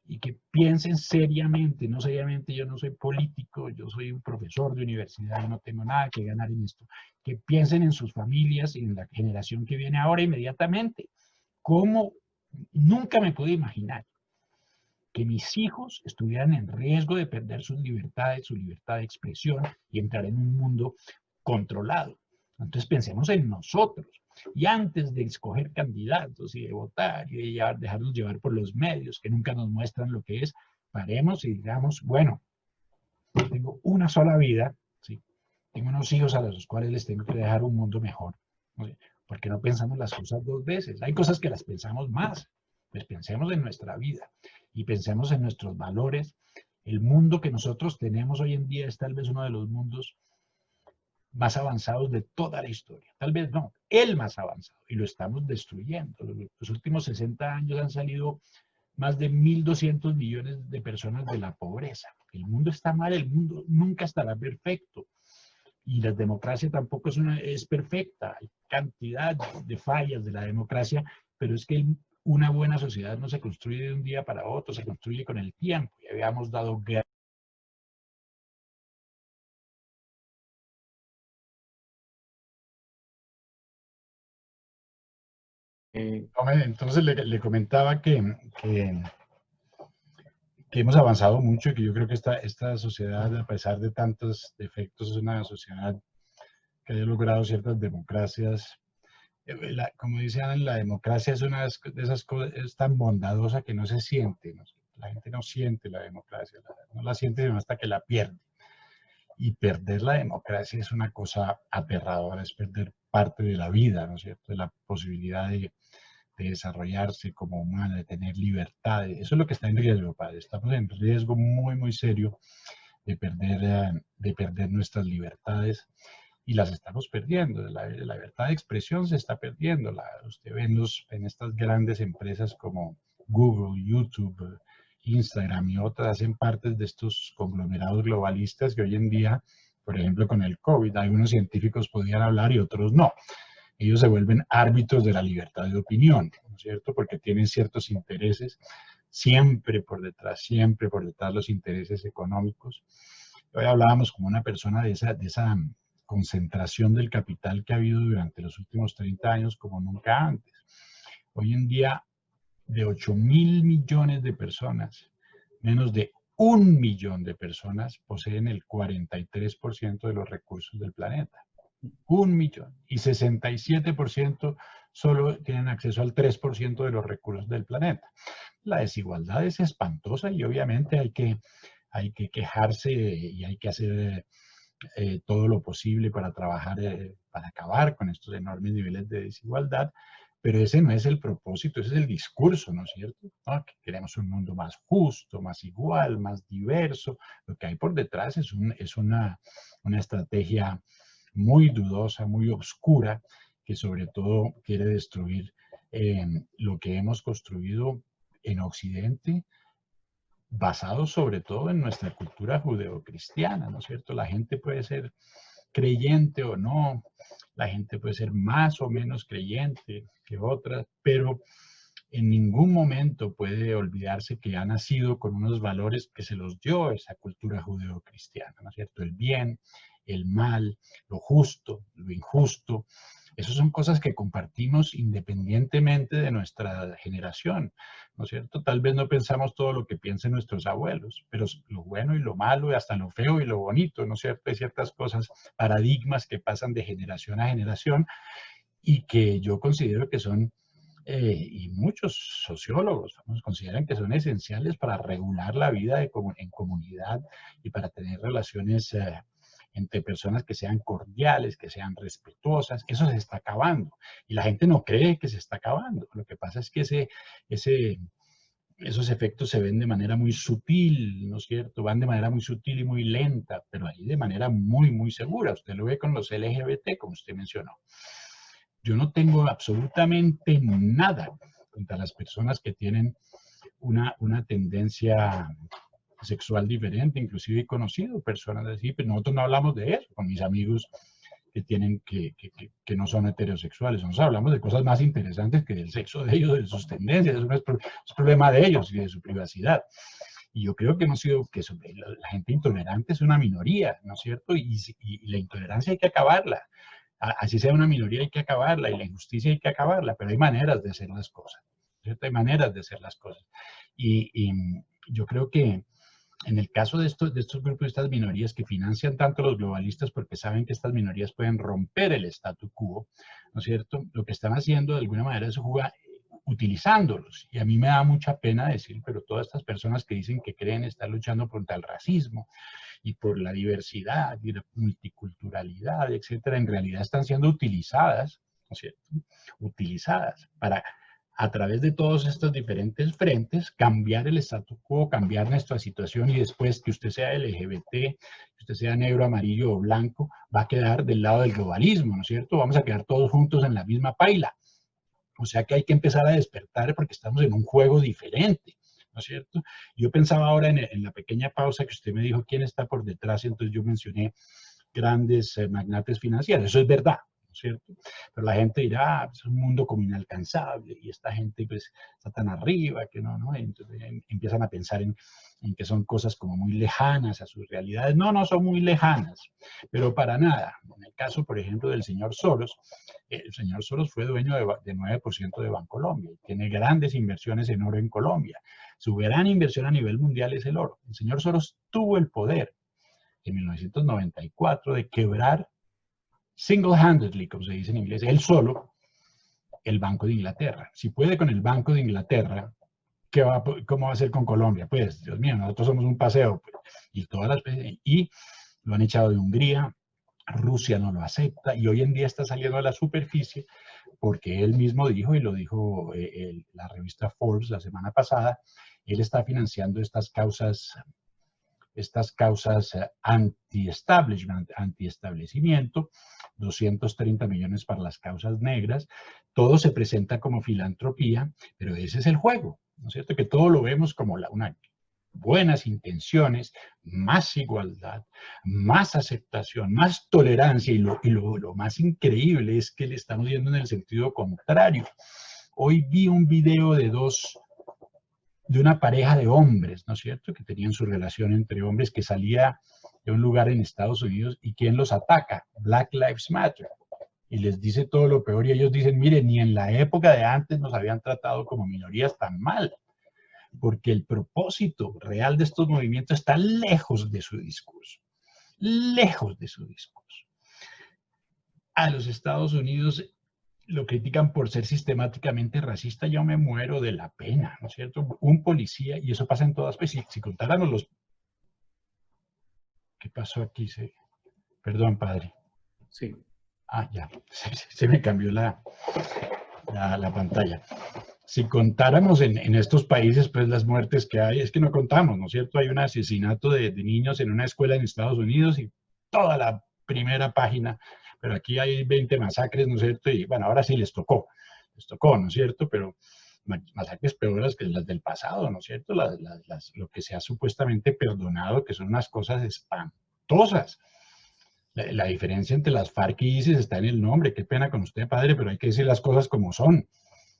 y que piensen seriamente, no seriamente. Yo no soy político, yo soy un profesor de universidad y no tengo nada que ganar en esto. Que piensen en sus familias y en la generación que viene ahora inmediatamente. ¿Cómo? Nunca me pude imaginar que mis hijos estuvieran en riesgo de perder sus libertades, su libertad de expresión y entrar en un mundo controlado. Entonces pensemos en nosotros. Y antes de escoger candidatos y de votar y de dejarnos llevar por los medios que nunca nos muestran lo que es, paremos y digamos, bueno, tengo una sola vida, ¿sí? Tengo unos hijos a los cuales les tengo que dejar un mundo mejor, ¿no? Porque no pensamos las cosas dos veces. Hay cosas que las pensamos más, pues pensemos en nuestra vida y pensemos en nuestros valores. El mundo que nosotros tenemos hoy en día es tal vez uno de los mundos más avanzados de toda la historia. Tal vez no, el más avanzado, y lo estamos destruyendo. Los últimos 60 años han salido más de 1.200 millones de personas de la pobreza. El mundo está mal, el mundo nunca estará perfecto. Y la democracia tampoco es perfecta. Hay cantidad de fallas de la democracia, pero es que una buena sociedad no se construye de un día para otro, se construye con el tiempo. Y habíamos dado guerra. Entonces le comentaba que hemos avanzado mucho y que yo creo que esta sociedad, a pesar de tantos defectos, es una sociedad que haya logrado ciertas democracias. Como decían, la democracia es una de esas cosas, es tan bondadosa que no se siente, ¿no? La gente no siente la democracia, no la siente sino hasta que la pierde. Y perder la democracia es una cosa aterradora, es perder parte de la vida, ¿no es cierto? De la posibilidad de desarrollarse como humano, de tener libertad. Eso es lo que está en riesgo, padre. Estamos en riesgo muy, muy serio de perder nuestras libertades y las estamos perdiendo. La libertad de expresión se está perdiendo. Usted ve en estas grandes empresas como Google, YouTube, Instagram y otras hacen parte de estos conglomerados globalistas que hoy en día, por ejemplo, con el COVID, algunos científicos podían hablar y otros no. Ellos se vuelven árbitros de la libertad de opinión, ¿no es cierto? Porque tienen ciertos intereses siempre por detrás los intereses económicos. Hoy hablábamos como una persona de esa concentración del capital que ha habido durante los últimos 30 años como nunca antes. Hoy en día, de 8.000 millones de personas, menos de 1 millón de personas poseen el 43% de los recursos del planeta. 1 millón. Y 67% solo tienen acceso al 3% de los recursos del planeta. La desigualdad es espantosa y obviamente hay que quejarse y hay que hacer todo lo posible para trabajar, para acabar con estos enormes niveles de desigualdad, pero ese no es el propósito, ese es el discurso, ¿no es cierto? ¿No? Que queremos un mundo más justo, más igual, más diverso. Lo que hay por detrás es una estrategia muy dudosa, muy oscura, que sobre todo quiere destruir lo que hemos construido en Occidente, basado sobre todo en nuestra cultura judeocristiana, ¿no es cierto? La gente puede ser creyente o no, la gente puede ser más o menos creyente que otras, pero en ningún momento puede olvidarse que ha nacido con unos valores que se los dio esa cultura judeocristiana, ¿no es cierto? El bien, el mal, lo justo, lo injusto. Esas son cosas que compartimos independientemente de nuestra generación, ¿no es cierto? Tal vez no pensamos todo lo que piensan nuestros abuelos, pero lo bueno y lo malo, y hasta lo feo y lo bonito, ¿no es cierto? Hay ciertas cosas, paradigmas que pasan de generación a generación y que yo considero que son, y muchos sociólogos consideran que son esenciales para regular la vida en comunidad y para tener relaciones entre personas que sean cordiales, que sean respetuosas. Eso se está acabando y la gente no cree que se está acabando. Lo que pasa es que esos efectos se ven de manera muy sutil, ¿no es cierto? Van de manera muy sutil y muy lenta, pero ahí de manera muy, muy segura. Usted lo ve con los LGBT, como usted mencionó. Yo no tengo absolutamente nada contra las personas que tienen una tendencia sexual diferente, inclusive he conocido personas así, pero nosotros no hablamos de eso con mis amigos que no son heterosexuales. Nosotros hablamos de cosas más interesantes que del sexo de ellos, de sus tendencias, eso no es problema de ellos y de su privacidad. Y yo creo que hemos sido, que la gente intolerante es una minoría, ¿no es cierto? Y la intolerancia hay que acabarla. Así sea una minoría hay que acabarla y la injusticia hay que acabarla, pero hay maneras de hacer las cosas, ¿cierto? Hay maneras de hacer las cosas. Y yo creo que en el caso de estos grupos, de estas minorías que financian tanto los globalistas porque saben que estas minorías pueden romper el statu quo, ¿no es cierto? Lo que están haciendo de alguna manera es utilizándolos. Y a mí me da mucha pena decir, pero todas estas personas que dicen que creen estar luchando contra el racismo y por la diversidad y la multiculturalidad, etcétera, en realidad están siendo utilizadas, ¿no es cierto? Utilizadas para, a través de todos estos diferentes frentes, cambiar el statu quo, cambiar nuestra situación, y después que usted sea LGBT, que usted sea negro, amarillo o blanco, va a quedar del lado del globalismo, ¿no es cierto? Vamos a quedar todos juntos en la misma paila. O sea que hay que empezar a despertar porque estamos en un juego diferente, ¿no es cierto? Yo pensaba ahora en la pequeña pausa que usted me dijo quién está por detrás, y entonces yo mencioné grandes magnates financieros. Eso es verdad, ¿no es cierto? Pero la gente dirá, es un mundo como inalcanzable y esta gente pues está tan arriba que no, ¿no? Entonces empiezan a pensar en que son cosas como muy lejanas a sus realidades. No, no son muy lejanas, pero para nada. En el caso, por ejemplo, del señor Soros, el señor Soros fue dueño de 9% de Bancolombia y tiene grandes inversiones en oro en Colombia. Su gran inversión a nivel mundial es el oro. El señor Soros tuvo el poder en 1994 de quebrar single-handedly, como se dice en inglés, él solo, el Banco de Inglaterra. Si puede con el Banco de Inglaterra, ¿cómo va a hacer con Colombia? Pues, Dios mío, nosotros somos un paseo. Pues, y lo han echado de Hungría, Rusia no lo acepta, y hoy en día está saliendo a la superficie porque él mismo dijo, y lo dijo la revista Forbes la semana pasada, él está financiando estas causas anti-establishment, anti-establecimiento, 230 millones para las causas negras, todo se presenta como filantropía, pero ese es el juego, ¿no es cierto? Que todo lo vemos como una buenas intenciones, más igualdad, más aceptación, más tolerancia, y lo más increíble es que le estamos yendo en el sentido contrario. Hoy vi un video de una pareja de hombres, ¿no es cierto?, que tenían su relación entre hombres, que salía de un lugar en Estados Unidos, y ¿quién los ataca? Black Lives Matter. Y les dice todo lo peor, y ellos dicen, miren, ni en la época de antes nos habían tratado como minorías tan mal, porque el propósito real de estos movimientos está lejos de su discurso, lejos de su discurso. A los Estados Unidos lo critican por ser sistemáticamente racista. Yo me muero de la pena, ¿no es cierto? Un policía, y eso pasa en todas, pues si contáramos los... ¿Qué pasó aquí? Perdón, padre. Sí. Ah, ya, se me cambió la pantalla. Si contáramos en estos países, pues las muertes que hay, es que no contamos, ¿no es cierto? Hay un asesinato de niños en una escuela en Estados Unidos y toda la primera página, pero aquí hay 20 masacres, ¿no es cierto? Y bueno, ahora sí les tocó, ¿no es cierto? Pero masacres peores que las del pasado, ¿no es cierto? Lo que se ha supuestamente perdonado, que son unas cosas espantosas. La diferencia entre las FARC y ISIS está en el nombre. Qué pena con usted, padre, pero hay que decir las cosas como son.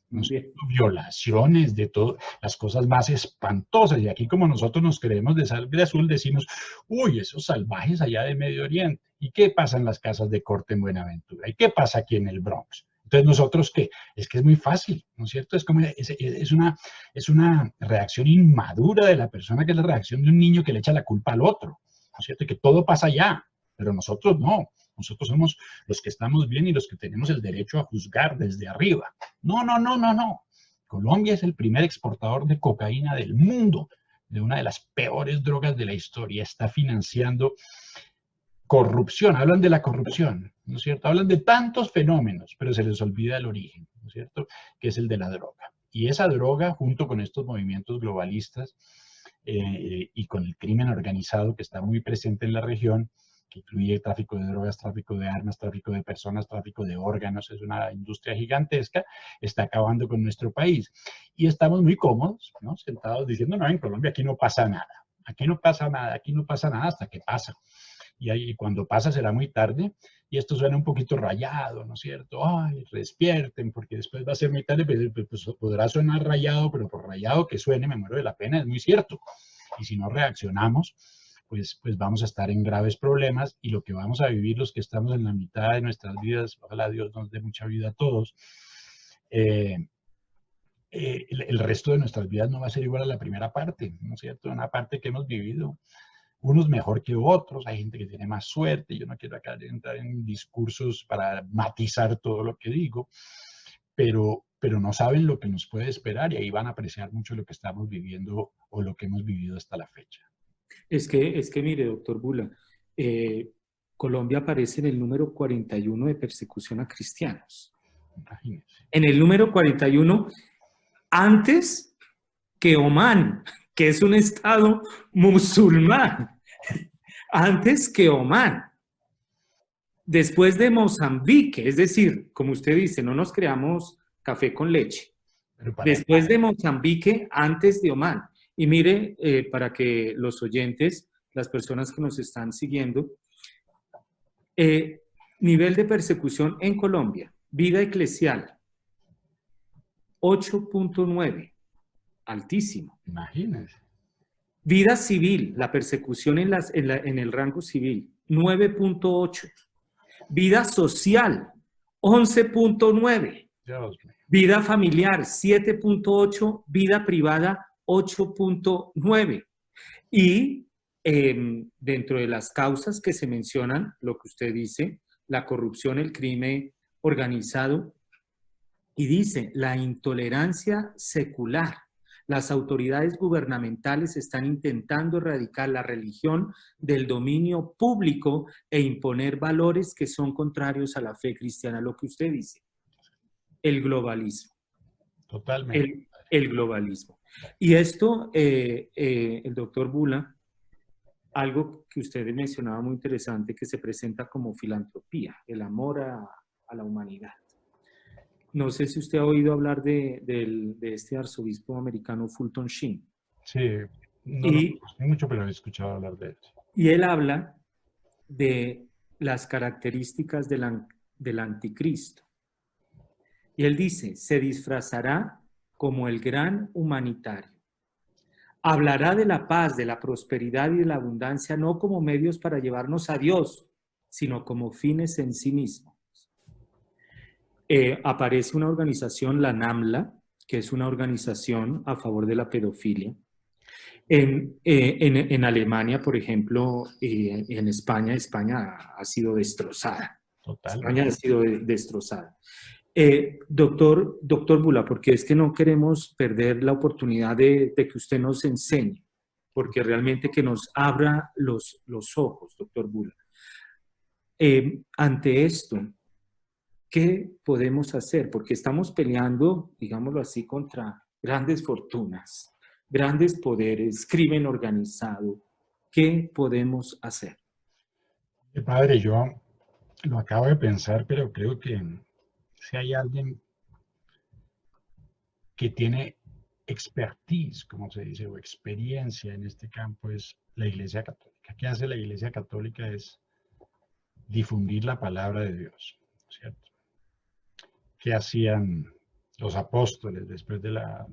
¿No? Violaciones, de todo, las cosas más espantosas. Y aquí, como nosotros nos creemos de sangre azul, decimos, uy, esos salvajes allá de Medio Oriente. ¿Y qué pasa en las casas de corte en Buenaventura? ¿Y qué pasa aquí en el Bronx? Entonces, ¿nosotros qué? Es que es muy fácil, ¿no es cierto? Es como, es una reacción inmadura de la persona, que es la reacción de un niño que le echa la culpa al otro, ¿no es cierto? Y que todo pasa allá, pero nosotros no. Nosotros somos los que estamos bien y los que tenemos el derecho a juzgar desde arriba. No, no, no, no, no. Colombia es el primer exportador de cocaína del mundo, de una de las peores drogas de la historia. Está financiando corrupción. Hablan de la corrupción, ¿no es cierto? Hablan de tantos fenómenos, pero se les olvida el origen, ¿no es cierto? Que es el de la droga. Y esa droga, junto con estos movimientos globalistas y con el crimen organizado que está muy presente en la región, que incluye tráfico de drogas, tráfico de armas, tráfico de personas, tráfico de órganos, es una industria gigantesca, está acabando con nuestro país. Y estamos muy cómodos, ¿no? Sentados diciendo, no, en Colombia aquí no pasa nada, aquí no pasa nada, aquí no pasa nada hasta que pasa. Y ahí, cuando pasa será muy tarde, y esto suena un poquito rayado, ¿no es cierto? Ay, despierten, porque después va a ser muy tarde, pues podrá sonar rayado, pero por rayado que suene, me muero de la pena, es muy cierto. Y si no reaccionamos, pues vamos a estar en graves problemas, y lo que vamos a vivir los que estamos en la mitad de nuestras vidas, ojalá Dios nos dé mucha vida a todos, el resto de nuestras vidas no va a ser igual a la primera parte, ¿no es cierto? Una parte que hemos vivido, unos mejor que otros, hay gente que tiene más suerte, yo no quiero acá entrar en discursos para matizar todo lo que digo, pero no saben lo que nos puede esperar y ahí van a apreciar mucho lo que estamos viviendo o lo que hemos vivido hasta la fecha. Es que mire, doctor Bula, Colombia aparece en el número 41 de persecución a cristianos. Imagínense. En el número 41, antes que Omán, que es un estado musulmán, antes que Omán, después de Mozambique, es decir, como usted dice, no nos creamos café con leche. Después de Mozambique, antes de Omán. Y mire, para que los oyentes, las personas que nos están siguiendo, nivel de persecución en Colombia, vida eclesial, 8.9, altísimo. Imagínense. Vida civil, la persecución en el rango civil, 9.8. Vida social, 11.9. Vida familiar, 7.8. Vida privada, 8.9. Y dentro de las causas que se mencionan, lo que usted dice, la corrupción, el crimen organizado, y dice la intolerancia secular. Las autoridades gubernamentales están intentando erradicar la religión del dominio público e imponer valores que son contrarios a la fe cristiana, lo que usted dice. El globalismo. Totalmente. El globalismo. Y esto, el doctor Bula, algo que usted mencionaba muy interesante, que se presenta como filantropía, el amor a la humanidad. No sé si usted ha oído hablar de este arzobispo americano Fulton Sheen. Sí, no lo conozco mucho, pero he escuchado hablar de él. Y él habla de las características del anticristo. Y él dice, se disfrazará como el gran humanitario. Hablará de la paz, de la prosperidad y de la abundancia, no como medios para llevarnos a Dios, sino como fines en sí mismos. Aparece una organización, la NAMLA, que es una organización a favor de la pedofilia. En Alemania, por ejemplo, en España ha sido destrozada. Totalmente. España ha sido destrozada. Doctor Bula, porque es que no queremos perder la oportunidad de que usted nos enseñe, porque realmente que nos abra los ojos, doctor Bula. Ante esto, ¿qué podemos hacer? Porque estamos peleando, digámoslo así, contra grandes fortunas, grandes poderes, crimen organizado. ¿Qué podemos hacer? Padre, yo lo acabo de pensar, pero creo que si hay alguien que tiene expertise, como se dice, o experiencia en este campo, es la Iglesia Católica. ¿Qué hace la Iglesia Católica? Es difundir la palabra de Dios, ¿cierto? ¿Qué hacían los apóstoles después de la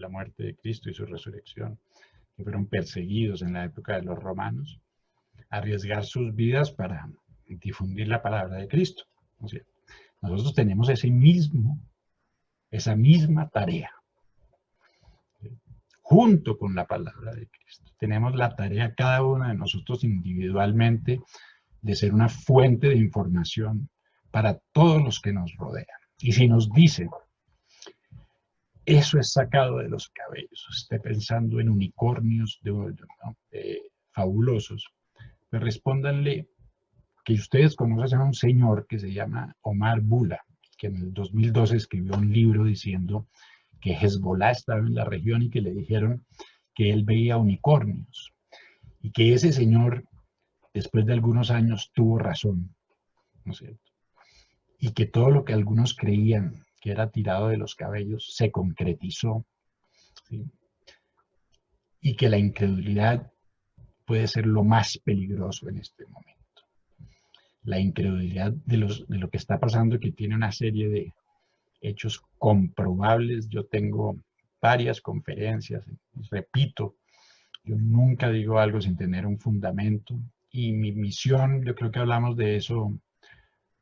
muerte de Cristo y su resurrección? Que fueron perseguidos en la época de los romanos, arriesgar sus vidas para difundir la palabra de Cristo, ¿no es cierto? Nosotros tenemos esa misma tarea, junto con la palabra de Cristo. Tenemos la tarea, cada uno de nosotros individualmente, de ser una fuente de información para todos los que nos rodean. Y si nos dicen, eso es sacado de los cabellos, esté pensando en unicornios fabulosos, pues respóndanle que ustedes conocen a un señor que se llama Omar Bula, que en el 2012 escribió un libro diciendo que Hezbollah estaba en la región y que le dijeron que él veía unicornios. Y que ese señor, después de algunos años, tuvo razón, ¿no es cierto? Y que todo lo que algunos creían que era tirado de los cabellos se concretizó, ¿sí? Y que la incredulidad puede ser lo más peligroso en este momento. La incredulidad de lo que está pasando, que tiene una serie de hechos comprobables. Yo tengo varias conferencias, repito, yo nunca digo algo sin tener un fundamento, y mi misión, yo creo que hablamos de eso,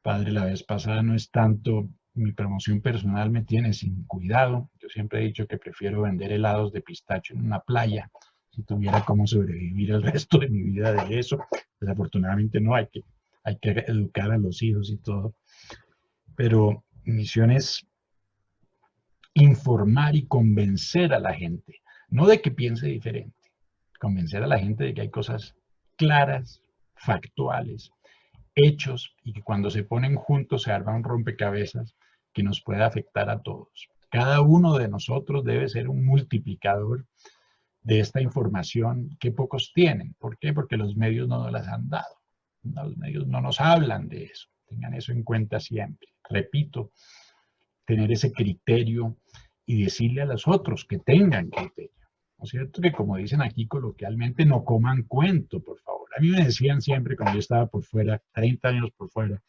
Padre, la vez pasada, no es tanto, mi promoción personal me tiene sin cuidado. Yo siempre he dicho que prefiero vender helados de pistacho en una playa, si tuviera cómo sobrevivir el resto de mi vida de eso. Desafortunadamente no, hay que educar a los hijos y todo. Pero Mi misión es informar y convencer a la gente, no de que piense diferente, convencer a la gente de que hay cosas claras, factuales, hechos, y que cuando se ponen juntos se arma un rompecabezas que nos puede afectar a todos. Cada uno de nosotros debe ser un multiplicador de esta información que pocos tienen. ¿Por qué? Porque los medios no nos las han dado. Los medios no nos hablan de eso. Tengan eso en cuenta siempre. Repito, tener ese criterio y decirle a los otros que tengan criterio. ¿No es cierto? Que como dicen aquí coloquialmente, no coman cuento, por favor. A mí me decían siempre cuando yo estaba por fuera, 30 años por fuera,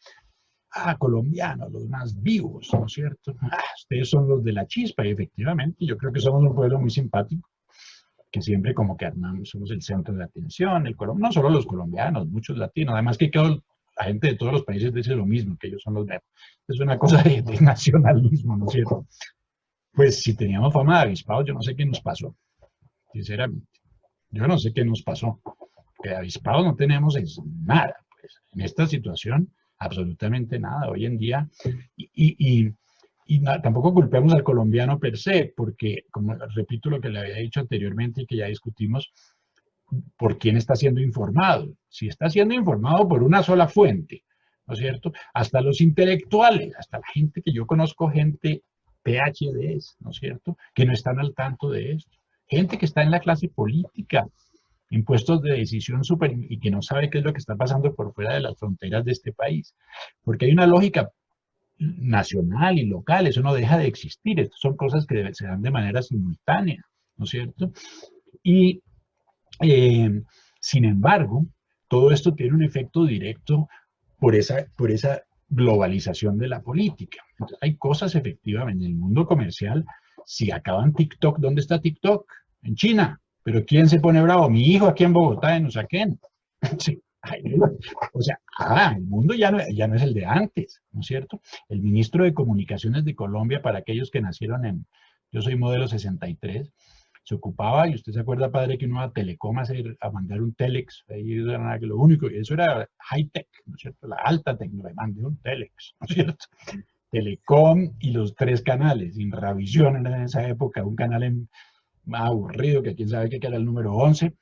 colombianos, los más vivos, ¿no es cierto? Ustedes son los de la chispa, y efectivamente, yo creo que somos un pueblo muy simpático, que siempre como que armamos, somos el centro de atención, no solo los colombianos, muchos latinos, además que la gente de todos los países dice lo mismo, que ellos son los mejores. Es una cosa de nacionalismo, ¿no es cierto? Pues si teníamos fama de avispados, yo no sé qué nos pasó, sinceramente. Yo no sé qué nos pasó. Que de avispados no tenemos nada, pues, en esta situación, absolutamente nada. Hoy en día, tampoco culpemos al colombiano per se, porque, como repito lo que le había dicho anteriormente y que ya discutimos, por quién está siendo informado. Si está siendo informado por una sola fuente, ¿no es cierto? Hasta los intelectuales, hasta la gente que yo conozco, gente PhDs, ¿no es cierto? Que no están al tanto de esto. Gente que está en la clase política, en puestos de decisión y que no sabe qué es lo que está pasando por fuera de las fronteras de este país. Porque hay una lógica nacional y local, eso no deja de existir. Estas son cosas que se dan de manera simultánea, ¿no es cierto? Y sin embargo, todo esto tiene un efecto directo por esa globalización de la política. Entonces, hay cosas efectivamente en el mundo comercial. Si acaban TikTok, ¿dónde está TikTok? En China. Pero ¿quién se pone bravo? Mi hijo aquí en Bogotá, en Usaquén. Sí. O sea, el mundo ya no es el de antes, ¿no es cierto? El ministro de Comunicaciones de Colombia, para aquellos que nacieron yo soy modelo 63, se ocupaba, y usted se acuerda, padre, que uno iba a Telecom a mandar un telex, ahí era lo único, y eso era high-tech, ¿no es cierto? La alta tecnología, mandé un telex, ¿no es cierto? Telecom y los 3 canales, Inravisión en esa época, un canal más aburrido que quién sabe qué, que era el número 11,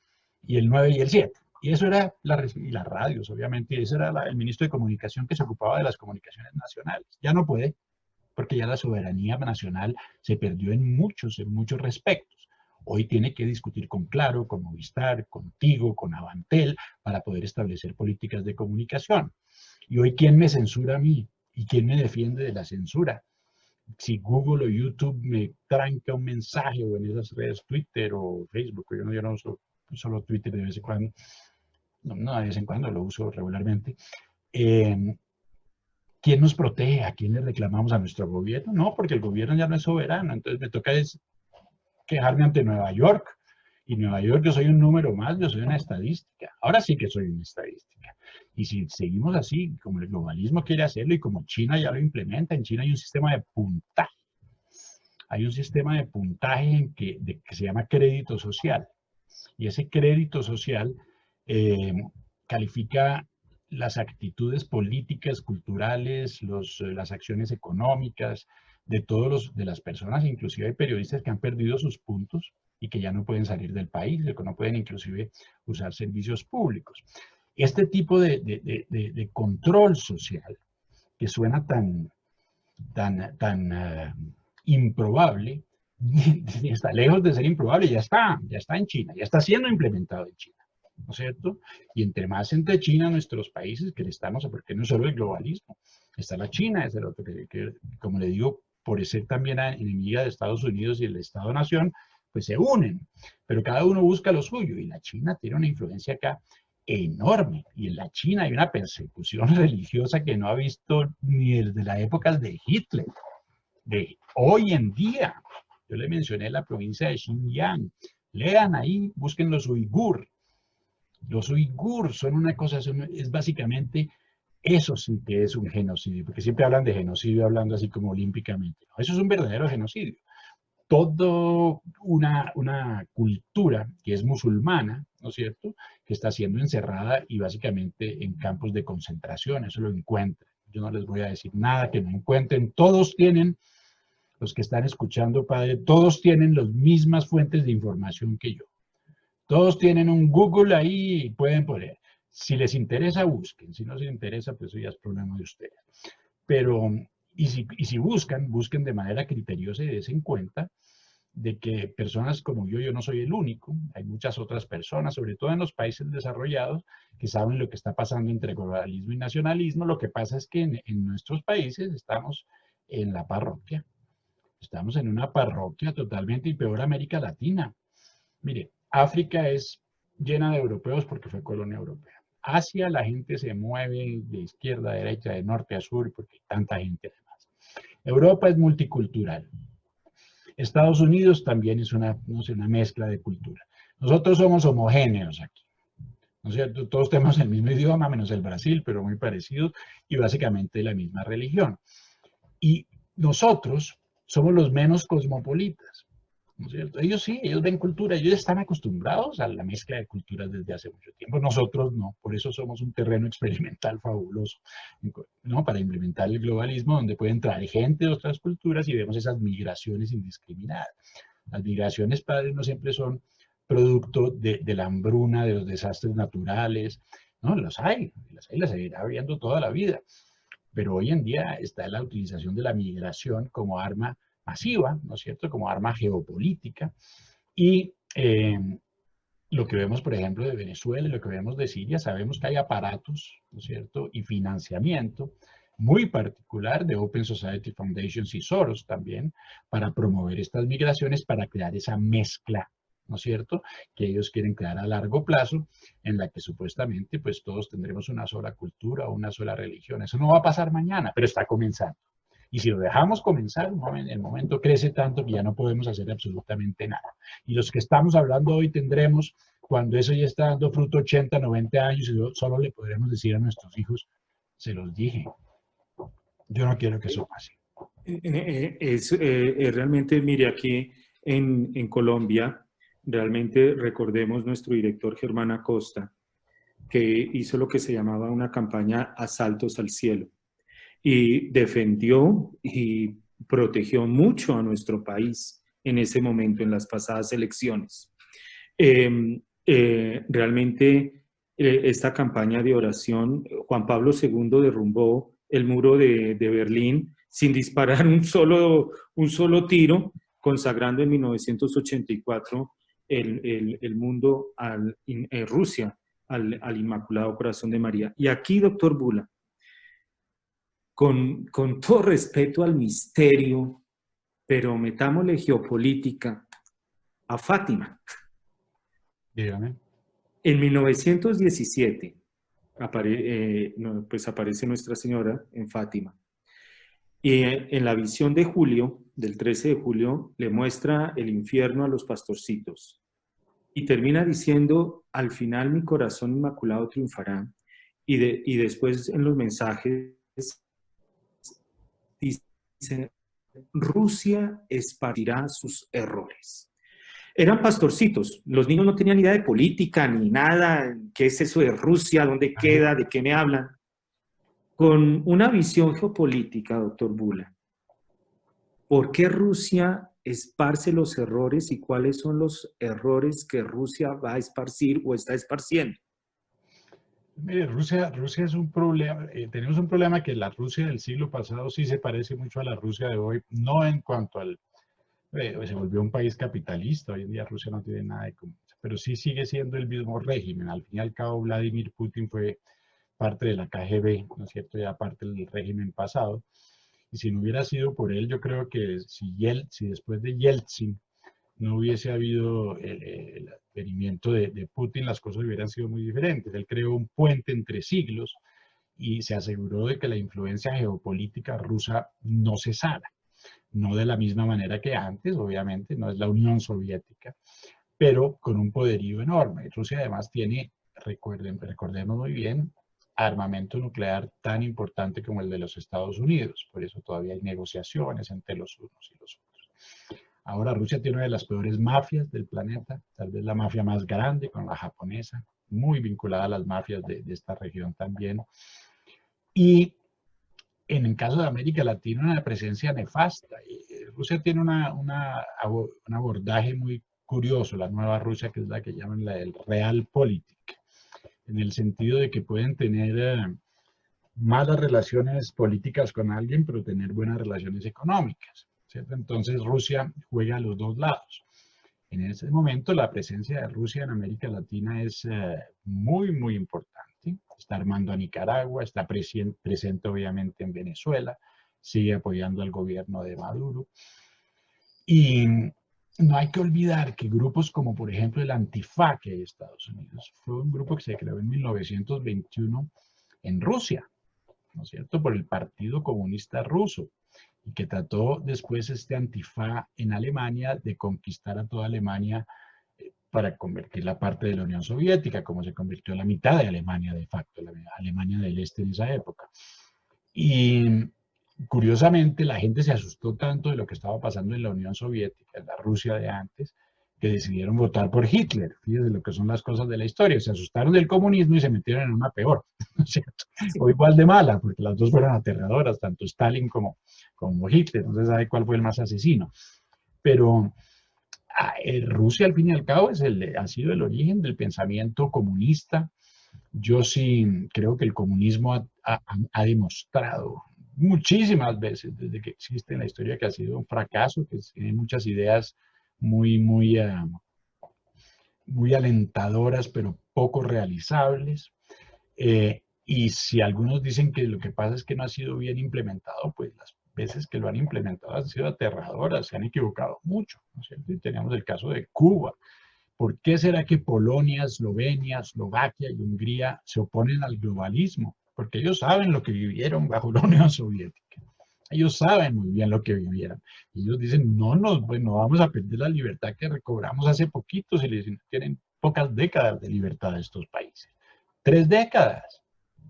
y el 9 y el 7. Y eso era y las radios, obviamente, y ese era el ministro de Comunicación que se ocupaba de las comunicaciones nacionales. Ya no puede, porque ya la soberanía nacional se perdió en muchos respectos. Hoy tiene que discutir con Claro, con Movistar, contigo, con Avantel, para poder establecer políticas de comunicación. Y hoy, ¿quién me censura a mí? ¿Y quién me defiende de la censura? Si Google o YouTube me tranca un mensaje, o en esas redes, Twitter o Facebook, yo no uso solo Twitter de vez en cuando, no de vez en cuando, lo uso regularmente. ¿Quién nos protege? ¿A quién le reclamamos? ¿A nuestro gobierno? No, porque el gobierno ya no es soberano, entonces me toca quejarme ante Nueva York. Y Nueva York, yo soy un número más, yo soy una estadística. Ahora sí que soy una estadística. Y si seguimos así, como el globalismo quiere hacerlo y como China ya lo implementa, en China hay un sistema de puntaje. Hay un sistema de puntaje que se llama crédito social. Y ese crédito social califica las actitudes políticas, culturales, las acciones económicas de las personas, inclusive hay periodistas que han perdido sus puntos y que ya no pueden salir del país, que no pueden inclusive usar servicios públicos. Este tipo de control social, que suena tan improbable, está lejos de ser improbable, ya está en China, ya está siendo implementado en China, ¿no es cierto? Y entre más entre China, nuestros países, que le estamos, porque no es solo el globalismo, está la China, es el otro que como le digo, por ser también enemiga de Estados Unidos y el Estado-Nación, pues se unen, pero cada uno busca lo suyo, y la China tiene una influencia acá enorme, y en la China hay una persecución religiosa que no ha visto ni desde la época de Hitler, de hoy en día. Yo le mencioné la provincia de Xinjiang. Lean ahí, busquen los uigur. Los uigur son una cosa, es básicamente, eso sí que es un genocidio, porque siempre hablan de genocidio hablando así como olímpicamente. No, eso es un verdadero genocidio. Toda una cultura que es musulmana, ¿no es cierto?, que está siendo encerrada y básicamente en campos de concentración, eso lo encuentra. Yo no les voy a decir nada que no encuentren. Todos tienen, los que están escuchando, padre, todos tienen las mismas fuentes de información que yo. Todos tienen un Google ahí y pueden poner. Si les interesa, busquen. Si no les interesa, pues eso ya es problema de ustedes. Pero, y si buscan, busquen de manera criteriosa y des en cuenta de que personas como yo no soy el único. Hay muchas otras personas, sobre todo en los países desarrollados, que saben lo que está pasando entre globalismo y nacionalismo. Lo que pasa es que en nuestros países estamos en la parroquia. Estamos en una parroquia totalmente, y peor América Latina. Mire, África es llena de europeos porque fue colonia europea. Asia, la gente se mueve de izquierda a derecha, de norte a sur, porque hay tanta gente además. Europa es multicultural. Estados Unidos también es una, no sé, una mezcla de cultura. Nosotros somos homogéneos aquí, ¿no es cierto? Todos tenemos el mismo idioma, menos el Brasil, pero muy parecidos, y básicamente la misma religión. Y nosotros somos los menos cosmopolitas, ¿no es cierto? Ellos sí, ellos ven cultura, ellos están acostumbrados a la mezcla de culturas desde hace mucho tiempo. Nosotros no, por eso somos un terreno experimental fabuloso, ¿no? Para implementar el globalismo, donde pueden traer gente de otras culturas y vemos esas migraciones indiscriminadas. Las migraciones, padres, no siempre son producto de la hambruna, de los desastres naturales, ¿no? Las seguirá habiendo toda la vida. Pero hoy en día está la utilización de la migración como arma masiva, ¿no es cierto?, como arma geopolítica. Y lo que vemos, por ejemplo, de Venezuela y lo que vemos de Siria, sabemos que hay aparatos, ¿no es cierto?, y financiamiento muy particular de Open Society Foundations y Soros también, para promover estas migraciones, para crear esa mezcla, ¿no es cierto?, que ellos quieren crear a largo plazo, en la que supuestamente pues todos tendremos una sola cultura o una sola religión. Eso no va a pasar mañana, pero está comenzando. Y si lo dejamos comenzar, el momento crece tanto que ya no podemos hacer absolutamente nada. Y los que estamos hablando hoy tendremos, cuando eso ya está dando fruto, 80, 90 años, y solo le podremos decir a nuestros hijos, se los dije. Yo no quiero que eso pase. Realmente, mire, aquí en Colombia, realmente recordemos nuestro director Germán Acosta, que hizo lo que se llamaba una campaña Asaltos al Cielo, y defendió y protegió mucho a nuestro país en ese momento, en las pasadas elecciones. Realmente, esta campaña de oración, Juan Pablo II derrumbó el muro de Berlín sin disparar un solo tiro, consagrando en 1984 el mundo Rusia al Inmaculado Corazón de María. Y aquí, doctor Bula, con todo respeto al misterio, pero metámosle geopolítica, a Fátima. Dígame. En 1917 pues aparece Nuestra Señora en Fátima. Y en la visión de julio, del 13 de julio, le muestra el infierno a los pastorcitos. Y termina diciendo, al final mi corazón inmaculado triunfará. Y después en los mensajes dice, Rusia esparcirá sus errores. Eran pastorcitos, los niños no tenían idea de política ni nada, qué es eso de Rusia, dónde queda, de qué me hablan. Con una visión geopolítica, doctor Bula, ¿por qué Rusia esparce los errores y cuáles son los errores que Rusia va a esparcir o está esparciendo? Mire, Rusia es un problema, tenemos un problema que la Rusia del siglo pasado sí se parece mucho a la Rusia de hoy, no en cuanto al, se volvió un país capitalista, hoy en día Rusia no tiene nada de común, pero sí sigue siendo el mismo régimen. Al fin y al cabo, Vladimir Putin fue parte de la KGB, ¿no es cierto?, ya parte del régimen pasado, y si no hubiera sido por él, yo creo que si después de Yeltsin no hubiese habido el advenimiento de Putin, las cosas hubieran sido muy diferentes. Él creó un puente entre siglos y se aseguró de que la influencia geopolítica rusa no cesara. No de la misma manera que antes, obviamente, no es la Unión Soviética, pero con un poderío enorme. Rusia además tiene, recordemos muy bien, armamento nuclear tan importante como el de los Estados Unidos. Por eso todavía hay negociaciones entre los unos y los otros. Ahora Rusia tiene una de las peores mafias del planeta, tal vez la mafia más grande con la japonesa, muy vinculada a las mafias de esta región también. Y en el caso de América Latina, una presencia nefasta. Rusia tiene un abordaje muy curioso, la nueva Rusia, que es la que llaman la del Realpolitik, en el sentido de que pueden tener malas relaciones políticas con alguien, pero tener buenas relaciones económicas, ¿cierto? Entonces Rusia juega a los dos lados. En ese momento la presencia de Rusia en América Latina es muy, muy importante. Está armando a Nicaragua, está presente obviamente en Venezuela, sigue apoyando al gobierno de Maduro. Y no hay que olvidar que grupos como por ejemplo el Antifa que hay en Estados Unidos, fue un grupo que se creó en 1921 en Rusia, ¿no es cierto?, por el Partido Comunista Ruso, y que trató después este Antifa en Alemania de conquistar a toda Alemania para convertirla parte de la Unión Soviética, como se convirtió en la mitad de Alemania de facto, la Alemania del Este en esa época. Y curiosamente la gente se asustó tanto de lo que estaba pasando en la Unión Soviética, en la Rusia de antes, que decidieron votar por Hitler. Fíjense lo que son las cosas de la historia. Se asustaron del comunismo y se metieron en una peor, ¿no es cierto? Sí. O igual de mala, porque las dos fueron aterradoras, tanto Stalin como Hitler. No se sabe cuál fue el más asesino. Pero Rusia, al fin y al cabo, ha sido el origen del pensamiento comunista. Yo sí creo que el comunismo ha demostrado muchísimas veces desde que existe en la historia que ha sido un fracaso, que tiene muchas ideas muy, muy, muy alentadoras, pero poco realizables. Y si algunos dicen que lo que pasa es que no ha sido bien implementado, pues las veces que lo han implementado han sido aterradoras, se han equivocado mucho, ¿no es cierto? Y teníamos el caso de Cuba. ¿Por qué será que Polonia, Eslovenia, Eslovaquia y Hungría se oponen al globalismo? Porque ellos saben lo que vivieron bajo la Unión Soviética. Ellos saben muy bien lo que vivieron. Ellos dicen, pues no vamos a perder la libertad que recobramos hace poquito, si tienen pocas décadas de libertad de estos países. 3 décadas.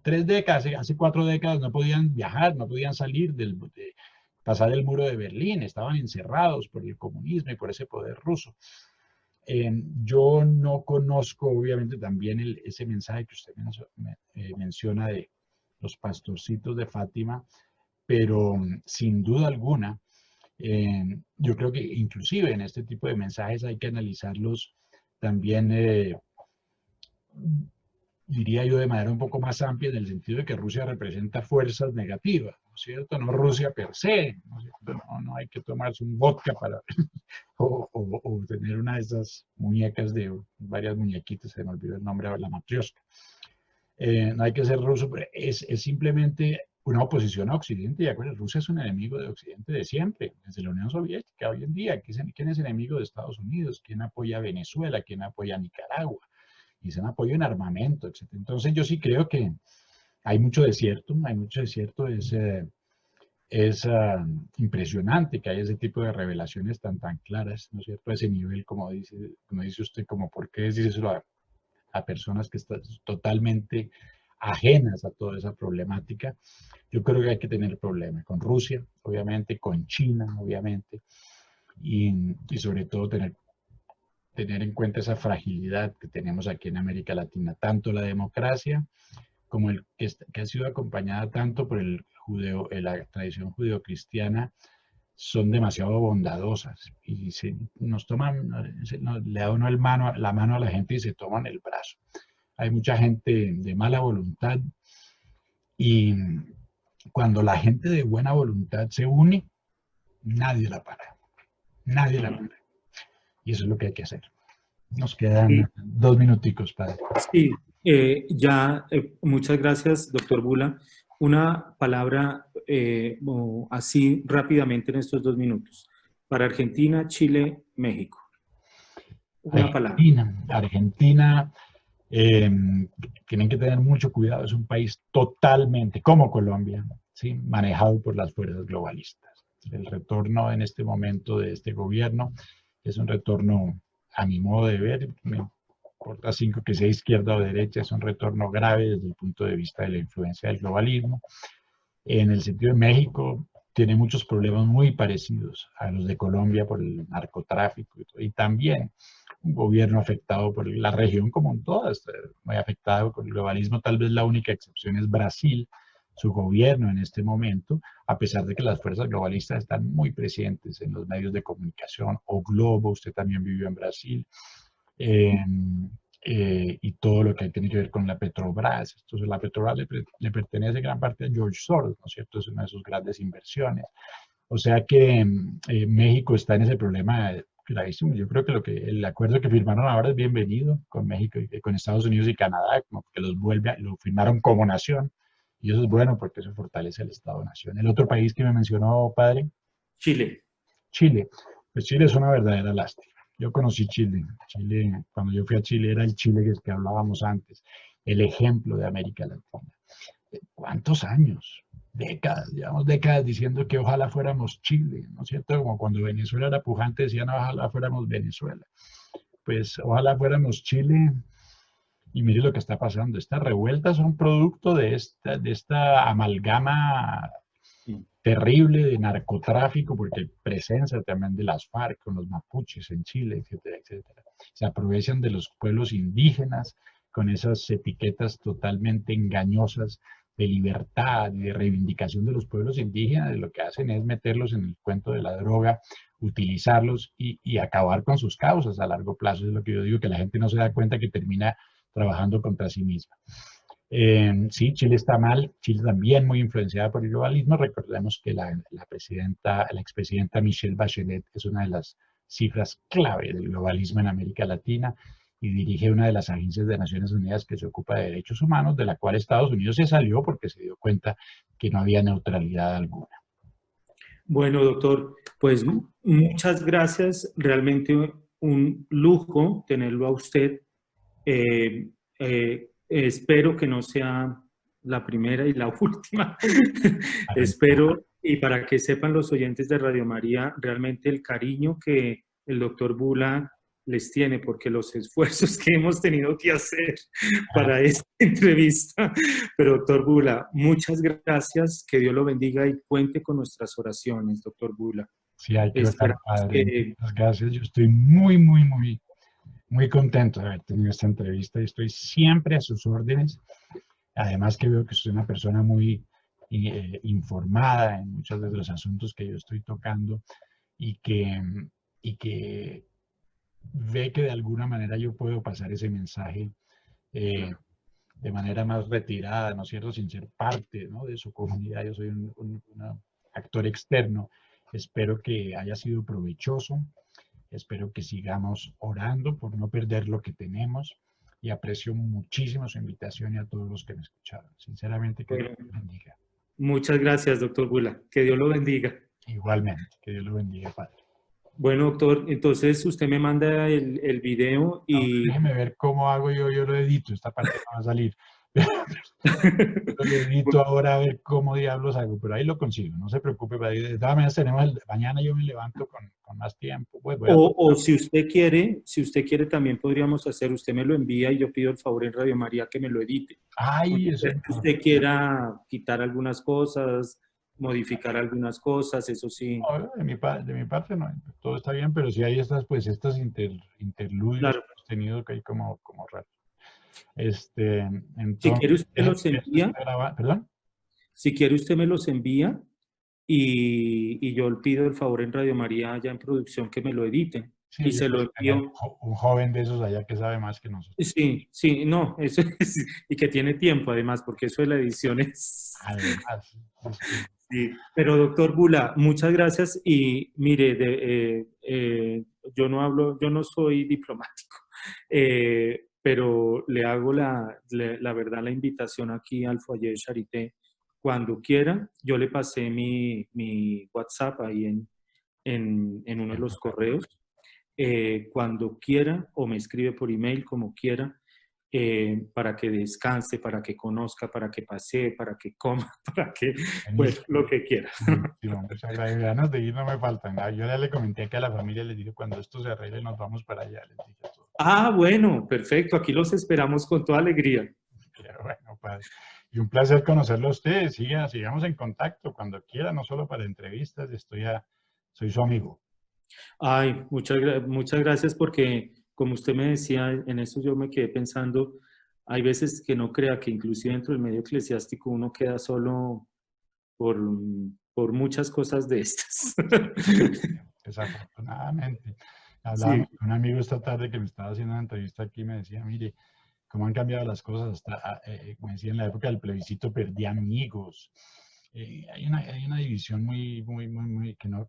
3 décadas, hace 4 décadas no podían viajar, no podían salir pasar el muro de Berlín, estaban encerrados por el comunismo y por ese poder ruso. Yo no conozco, obviamente, también ese mensaje que usted menciona de los pastorcitos de Fátima, pero sin duda alguna, yo creo que inclusive en este tipo de mensajes hay que analizarlos también, diría yo, de manera un poco más amplia, en el sentido de que Rusia representa fuerzas negativas, ¿no es cierto? No Rusia per se, ¿no es cierto? No hay que tomarse un vodka para o tener una de esas muñecas de varias muñequitas, se me olvidó el nombre, la matrioshka. No hay que ser ruso, pero es simplemente una oposición a Occidente. Y acuérdense, Rusia es un enemigo de Occidente de siempre, desde la Unión Soviética. Hoy en día, ¿quién es enemigo de Estados Unidos? ¿Quién apoya a Venezuela? ¿Quién apoya a Nicaragua? Y se apoyo en armamento, etc. Entonces yo sí creo que hay mucho desierto, es impresionante que haya ese tipo de revelaciones tan claras, ¿no es cierto? A ese nivel, como dice usted, como por qué decírselo a personas que están totalmente ajenas a toda esa problemática. Yo creo que hay que tener problemas con Rusia, obviamente, con China, obviamente, y sobre todo tener en cuenta esa fragilidad que tenemos aquí en América Latina, tanto la democracia como que ha sido acompañada tanto por la tradición judeocristiana, son demasiado bondadosas y le da uno la mano a la gente y se toman el brazo. Hay mucha gente de mala voluntad y cuando la gente de buena voluntad se une, nadie la para, nadie la para. Y eso es lo que hay que hacer. Nos quedan 2 minuticos, padre. Sí, muchas gracias, doctor Bula. Una palabra así rápidamente en estos 2 minutos. Para Argentina, Chile, México. Una palabra. Argentina, tienen que tener mucho cuidado. Es un país totalmente, como Colombia, ¿sí?, manejado por las fuerzas globalistas. El retorno en este momento de este gobierno es un retorno, a mi modo de ver, me importa 5 que sea izquierda o derecha, es un retorno grave desde el punto de vista de la influencia del globalismo. En el sentido de México, tiene muchos problemas muy parecidos a los de Colombia por el narcotráfico y también un gobierno afectado por la región como en todas, muy afectado por el globalismo. Tal vez la única excepción es Brasil, su gobierno en este momento, a pesar de que las fuerzas globalistas están muy presentes en los medios de comunicación, O Globo, usted también vivió en Brasil, eh, y todo lo que tiene que ver con la Petrobras. Entonces, la Petrobras le pertenece gran parte a George Soros, ¿no es cierto? Es una de sus grandes inversiones. O sea que México está en ese problema gravísimo. Yo creo que, el acuerdo que firmaron ahora es bienvenido con México y con Estados Unidos y Canadá, como que lo firmaron como nación. Y eso es bueno porque eso fortalece el Estado-nación. El otro país que me mencionó, padre, Chile. Chile. Pues Chile es una verdadera lástima. Yo conocí Chile. Chile, cuando yo fui a Chile, era el Chile que hablábamos antes, el ejemplo de América Latina. ¿Cuántos años? Décadas, llevamos décadas diciendo que ojalá fuéramos Chile, ¿no es cierto? Como cuando Venezuela era pujante, decían ojalá fuéramos Venezuela. Pues ojalá fuéramos Chile, y mire lo que está pasando. Estas revueltas son producto de esta amalgama terrible de narcotráfico, porque hay presencia también de las FARC con los mapuches en Chile, etcétera, etcétera. Se aprovechan de los pueblos indígenas con esas etiquetas totalmente engañosas de libertad y de reivindicación de los pueblos indígenas. Y lo que hacen es meterlos en el cuento de la droga, utilizarlos y acabar con sus causas a largo plazo. Es lo que yo digo, que la gente no se da cuenta que termina trabajando contra sí misma. Sí, Chile está mal, Chile también muy influenciada por el globalismo. Recordemos que la expresidenta Michelle Bachelet es una de las cifras clave del globalismo en América Latina y dirige una de las agencias de Naciones Unidas que se ocupa de derechos humanos, de la cual Estados Unidos se salió porque se dio cuenta que no había neutralidad alguna. Bueno, doctor, pues muchas gracias. Realmente un lujo tenerlo a usted. Espero que no sea la primera y la última. Espero, y para que sepan los oyentes de Radio María, realmente el cariño que el doctor Bula les tiene, porque los esfuerzos que hemos tenido que hacer para esta entrevista. Pero doctor Bula, muchas gracias, que Dios lo bendiga y cuente con nuestras oraciones, doctor Bula. Sí, hay que estar padre. Muchas gracias. Yo estoy muy, muy, muy, muy contento de haber tenido esta entrevista y estoy siempre a sus órdenes. Además que veo que soy una persona muy informada en muchos de los asuntos que yo estoy tocando y que ve que de alguna manera yo puedo pasar ese mensaje de manera más retirada, ¿no es cierto?, sin ser parte, ¿no?, de su comunidad. Yo soy un actor externo. Espero que haya sido provechoso. Espero que sigamos orando por no perder lo que tenemos y aprecio muchísimo su invitación y a todos los que me escucharon. Sinceramente, que Dios lo bendiga. Muchas gracias, doctor Bula. Que Dios lo bendiga. Igualmente, que Dios lo bendiga, Padre. Bueno, doctor, entonces usted me manda el video y... No, déjeme ver cómo hago yo lo edito, esta parte no va a salir. Yo lo edito ahora a ver cómo diablos hago, pero ahí lo consigo, no se preocupe. De todas maneras mañana yo me levanto con más tiempo. Pues o si usted quiere también podríamos hacer, usted me lo envía y yo pido el favor en Radio María que me lo edite. Ay, eso. Si usted quiera quitar algunas cosas, modificar algunas cosas, eso sí. No, de mi parte no, todo está bien, pero sí hay estas interludios Claro. que hemos tenido que hay como raros. Si quiere usted los envía. ¿Perdón? Si quiere usted me los envía y yo le pido el favor en Radio María ya en producción que me lo editen. Sí, y se lo envío. Un joven de esos allá que sabe más que nosotros. Sí, no, eso es, y que tiene tiempo además, porque eso de la edición es... Además. Sí, pero doctor Bula, muchas gracias y mire, yo no soy diplomático, pero le hago la verdad la invitación aquí al Foyer Charité. Cuando quiera, yo le pasé mi WhatsApp ahí en uno de los correos. Cuando quiera o me escribe por email, como quiera, para que descanse, para que conozca, para que pasee, para que coma, para que, pues, lo que quiera. Muchas gracias. Ganas de ir no me faltan. Yo ya le comenté que a la familia les dije, cuando esto se arregle nos vamos para allá. Les dije todo. Ah, bueno, perfecto. Aquí los esperamos con toda alegría. Bueno, padre. Y un placer conocerlo a ustedes. Sigamos en contacto cuando quiera, no solo para entrevistas. Soy su amigo. Ay, muchas gracias porque, como usted me decía, en eso yo me quedé pensando, hay veces que no crea que inclusive dentro del medio eclesiástico uno queda solo por, por muchas cosas de estas. Desafortunadamente. Sí, Hablábamos con un amigo esta tarde que me estaba haciendo una entrevista aquí y me decía, mire, cómo han cambiado las cosas. Hasta, como decía, en la época del plebiscito perdí amigos. Hay una división muy, que no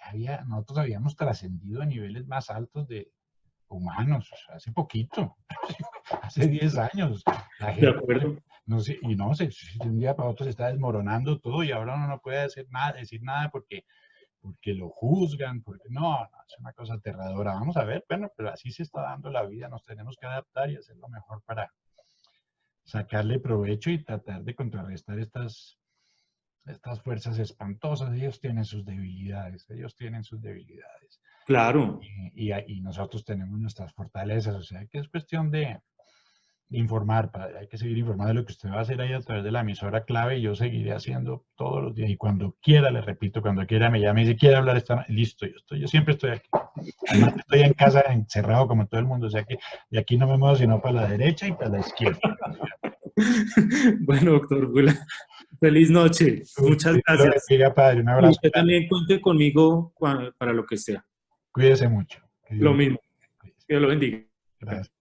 había, nosotros habíamos trascendido a niveles más altos de humanos, o sea, hace poquito, hace 10 años. La de gente, acuerdo. no sé, y no sé, de un día para otro se está desmoronando todo y ahora uno no puede hacer nada, decir nada porque lo juzgan, porque no, es una cosa aterradora. Vamos a ver, bueno, pero así se está dando la vida, nos tenemos que adaptar y hacer lo mejor para sacarle provecho y tratar de contrarrestar estas fuerzas espantosas. Ellos tienen sus debilidades, ellos tienen sus debilidades. Claro. Y nosotros tenemos nuestras fortalezas, o sea que es cuestión de informar, hay que seguir informando de lo que usted va a hacer ahí a través de la emisora clave y yo seguiré haciendo todos los días y cuando quiera, le repito, cuando quiera me llame y si quiere hablar, está listo, yo siempre estoy aquí. Además estoy en casa encerrado como todo el mundo, o sea que de aquí no me muevo sino para la derecha y para la izquierda. Bueno, doctor Gula, feliz noche. Muchas Dios lo gracias. bendiga, padre, un Y abrazo usted grande. también cuente conmigo para lo que sea. Cuídese mucho. Que Dios Lo lo mismo. bendiga. Dios lo bendiga. Gracias.